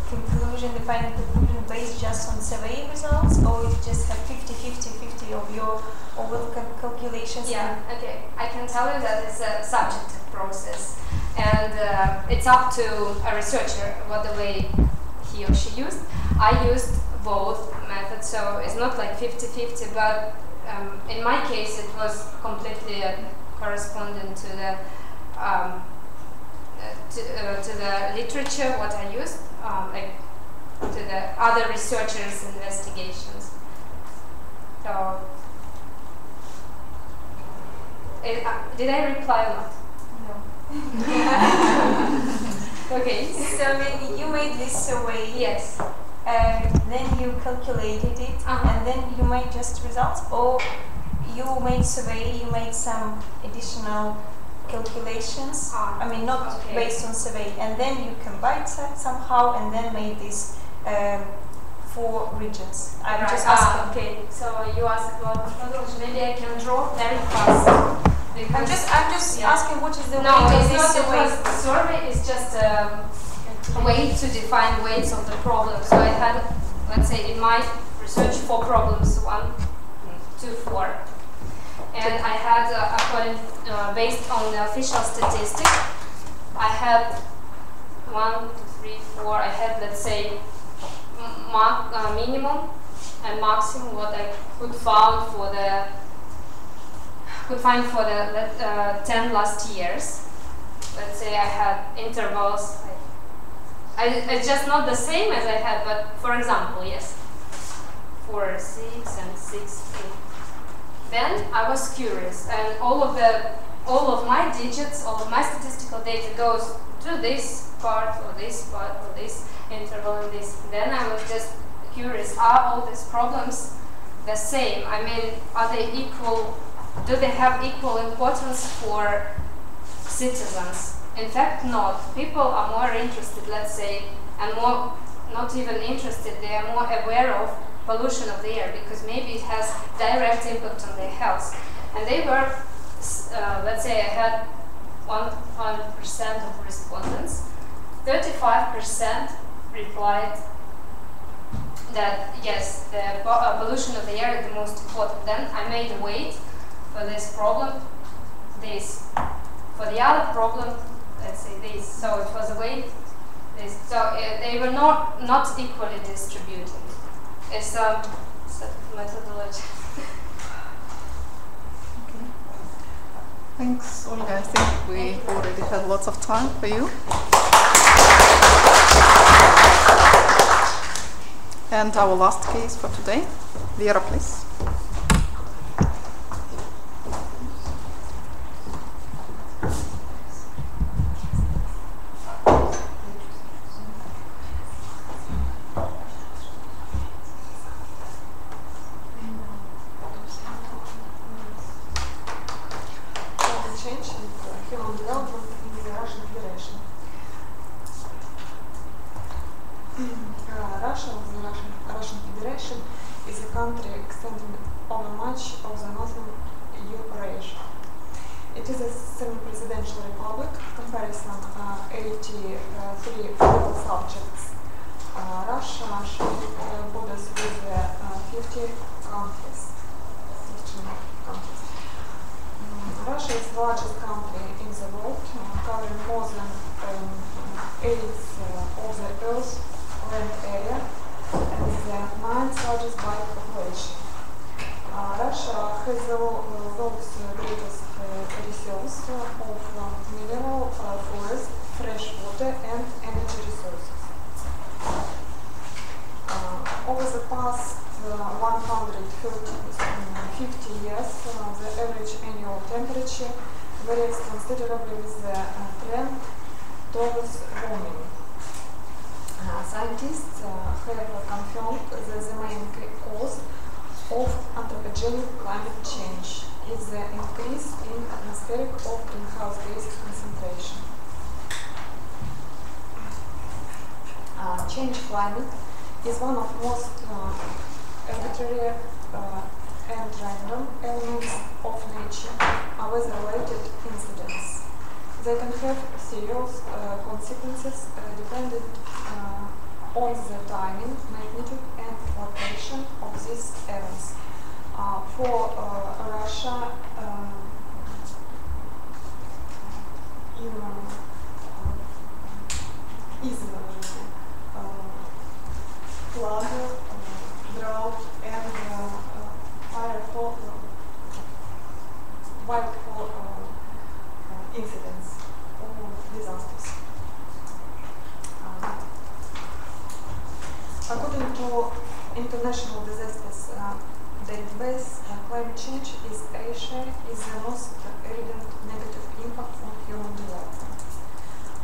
S9: conclusion, the final conclusion based just on survey results, or you just have 50-50 of your overall calculations?
S6: Yeah, okay. I can tell you that it's a subjective process, and it's up to a researcher what the way he or she used. I used both methods, so it's not like 50-50, but in my case it was completely corresponding to the to the literature what I used, like to the other researchers' investigations. So, did I reply or not?
S9: No.
S6: Okay.
S9: So you made this survey.
S6: Yes.
S9: Then you calculated it, and then you made just results, or you made survey, you made some additional calculations. I mean, not based on survey, and then you combined that somehow, and then made this 4 regions. I'm just asking.
S6: Okay. So you asked about methodology. Maybe I can draw very fast.
S9: I'm just asking what is the weight
S6: No,
S9: of
S6: it's
S9: this
S6: not
S9: survey.
S6: because the survey is just a way to define weights of the problem. So I had, let's say, in my research 4 problems, 1, 2, 4. And I had, according, based on the official statistic, I had 1, 2, 3, 4, I had, let's say, minimum and maximum what I could find for the 10 last years. Let's say I had intervals. It's just not the same as I had, but for example, yes, 4, 6, and 6, 8. Then I was curious, and all of my digits, all of my statistical data goes to this part or this interval and this. Then I was just curious: are all these problems the same? I mean, are they equal? Do they have equal importance for citizens? In fact, not. People are more interested, let's say, and more not even interested. They are more aware of pollution of the air because maybe it has direct impact on their health. And they were, let's say, I had 100% of respondents. 35% replied that yes, the pollution of the air is the most important. Then I made a weight
S1: For this problem, this. For the other problem, let's say this. So it was a weight. This. So they were not equally distributed. It's a methodology.
S2: Okay. Thanks, Olga. I think we already had lots of time for you. And our last case for today, Vera, please.
S12: Russian Federation is a country extending over much of the northern Eurasia. It is a semi-presidential republic. Comparison 83 federal subjects. Russia shares borders with 50 countries. Russia is the largest country in the world, covering more than 1/8 of the Earth's land area and is the 9th largest by population. Russia has the world's greatest resources of mineral, forest, fresh water and energy resources. Over the past 150 years, the average annual temperature varies considerably with the trend towards warming. Scientists have confirmed that the main cause of anthropogenic climate change is the increase in atmospheric of greenhouse gas concentration. Change climate is one of most arbitrary and random elements of nature, weather-related incidents. They can have serious consequences dependent on the timing, magnitude, and location of these events. For Russia, flood, drought, and wildfire incidents or disasters. According to International Disasters Database, climate change is the most evident negative impact on human development.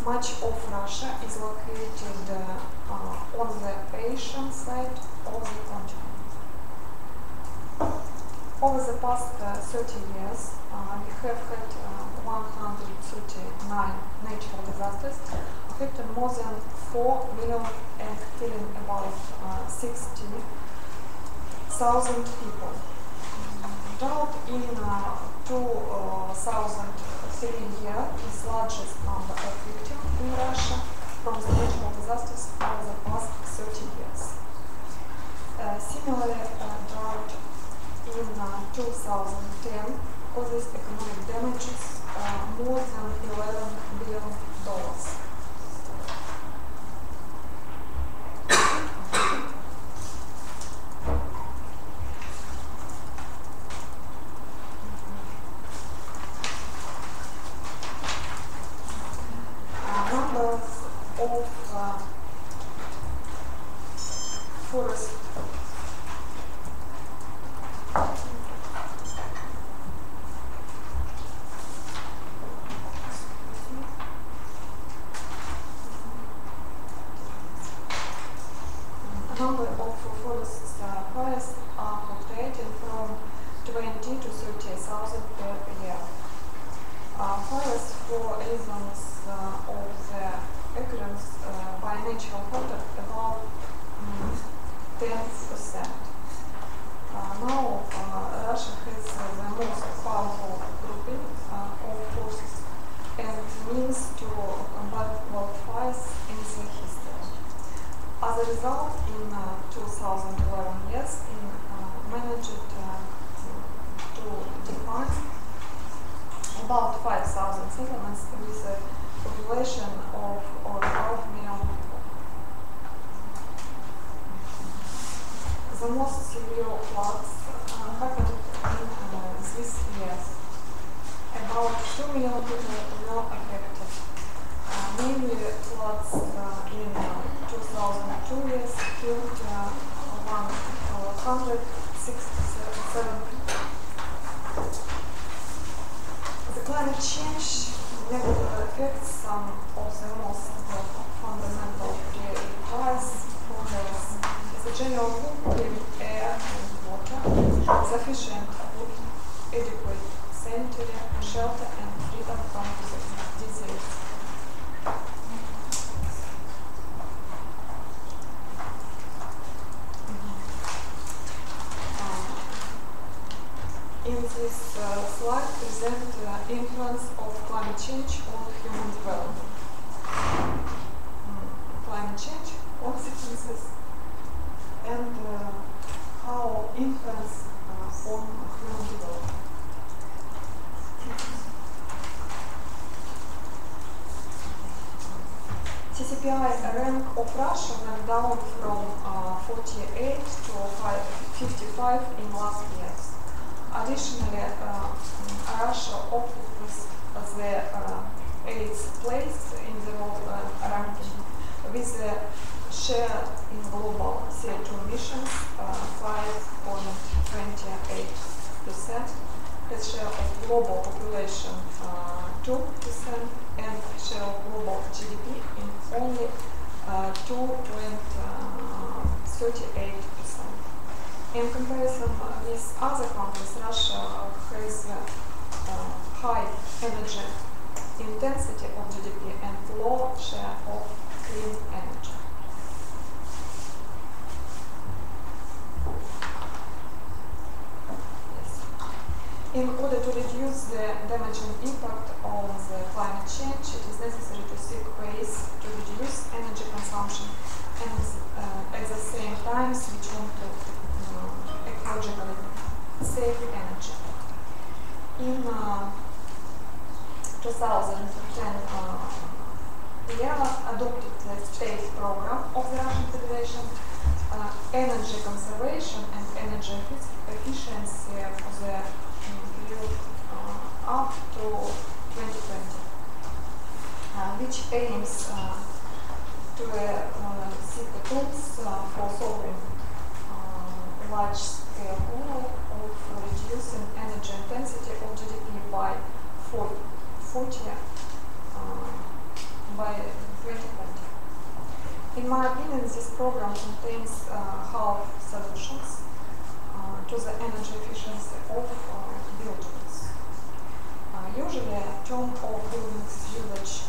S12: Much of Russia is located on the Asian side of the continent. Over the past 30 years, we have had 139 natural disasters, affecting more than 4 million and killing about 60,000 people. Drought in 2003 year is largest number of victims in Russia from the natural disasters over the past 30 years. Similarly, drought in 2010 causes economic damages more than $11 billion. Numbers of forest fires are fluctuating from 20 to 30,000 per year. Fires for reasons of the occurrence by natural factor about 10%. Now Russia has the most powerful grouping of forces and means to combat wildfires in the history. As a result, in 2011 years, managed to define settlements with a population of over 12 million people. The most severe floods happened in these years. About 2 million people were affected. Mainly floods in 2002 years killed 167 people. The climate change negatively affects some of the most fundamental priorities for health. The general food, clean air and water, sufficient food, adequate sanitary shelter and freedom from disease. In this slide present influence of climate change on human development. Climate change, consequences, and how influence on human development. CCPI rank of Russia went down from 48 to 55 in last years. Additionally, Russia occupies the 8th place in the world ranking with a share in global CO2 emissions 5.28%, a share of global population 2%, and share of global GDP in only 2.38%. In comparison with other countries, Russia has high energy intensity of GDP and low share of clean energy. Yes. In order to reduce the damaging impact of the climate change, it is necessary to seek ways to reduce energy consumption and at the same time switch on to ecologically safe energy. In 2010, ERA adopted the state program of the Russian Federation, energy conservation and energy efficiency for the period up to 2020, which aims to seek the tools for solving large-scale goal of reducing energy intensity of GDP by 40 by 2020. In my opinion, this program contains half solutions to the energy efficiency of buildings. Usually, a term of buildings usage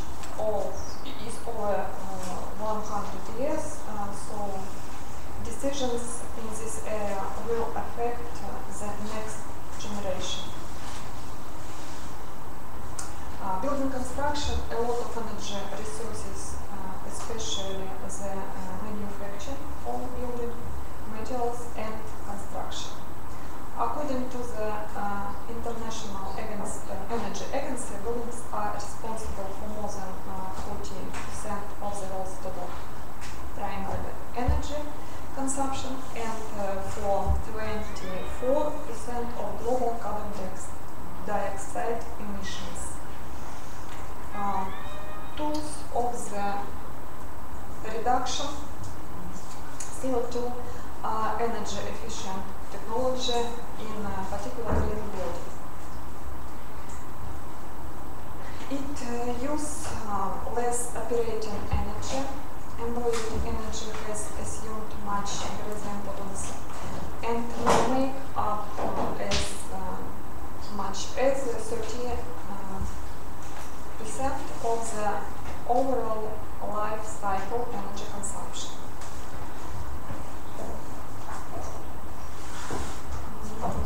S12: is over 100 years, so decisions in this area will affect the next generation. Building construction, a lot of energy resources, especially the manufacturing of building materials and construction. According to the International Energy Agency, buildings are responsible for more than 40% of the world's total primary energy consumption and for 24% of global carbon dioxide emissions. Tools of the reduction CO2 are energy efficient technology, in particular green building. It uses less operating energy. Embodied energy has assumed much greater importance and will make up as much as 30% of the overall life cycle energy consumption.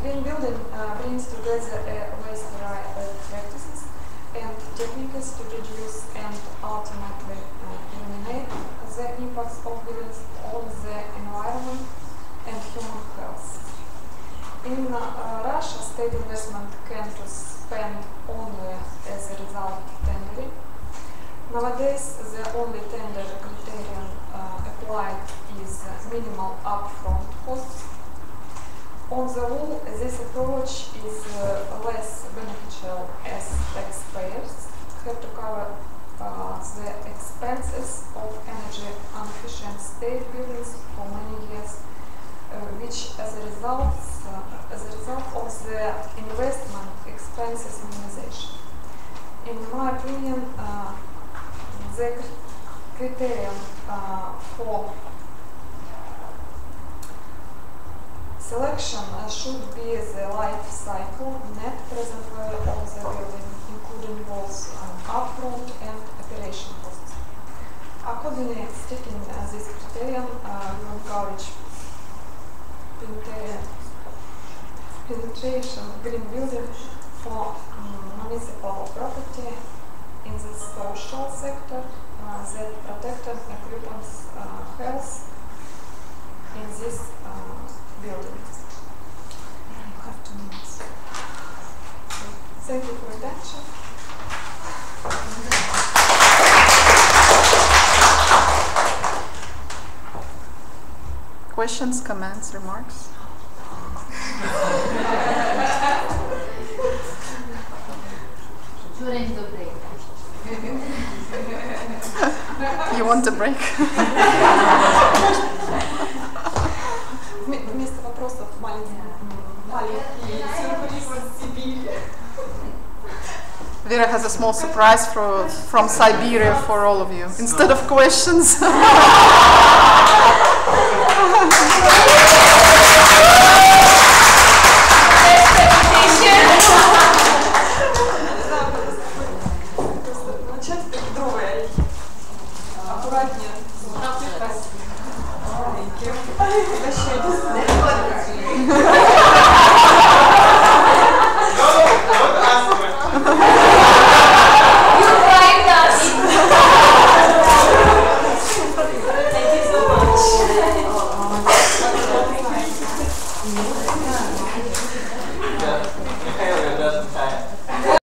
S12: Green building brings together waste practices and techniques to reduce and ultimately eliminate the impacts of buildings on the environment and human health. In Russia, state investment management can spend only as a result tendering. Nowadays, the only tender criterion applied is minimal upfront costs. On the whole, this approach is less beneficial as taxpayers have to cover the expenses of energy inefficient state buildings for many years, which as a result of the investment expenses minimization. In my opinion, the criterion for selection should be the life cycle net present value of the building, including both upfront and operation costs. Accordingly, sticking this criterion will encourage penetration green building for municipal property in the social sector that protected occupants' health in these buildings. You have 2 minutes. Thank you for attention.
S2: Questions, comments, remarks?
S5: During the break.
S2: You want a break?
S12: Вместо вопросов маленький сюрприз из Сибири.
S2: Vera has a small surprise from Siberia for all of you. Instead of questions.
S12: Начать так другое. Аккуратнее.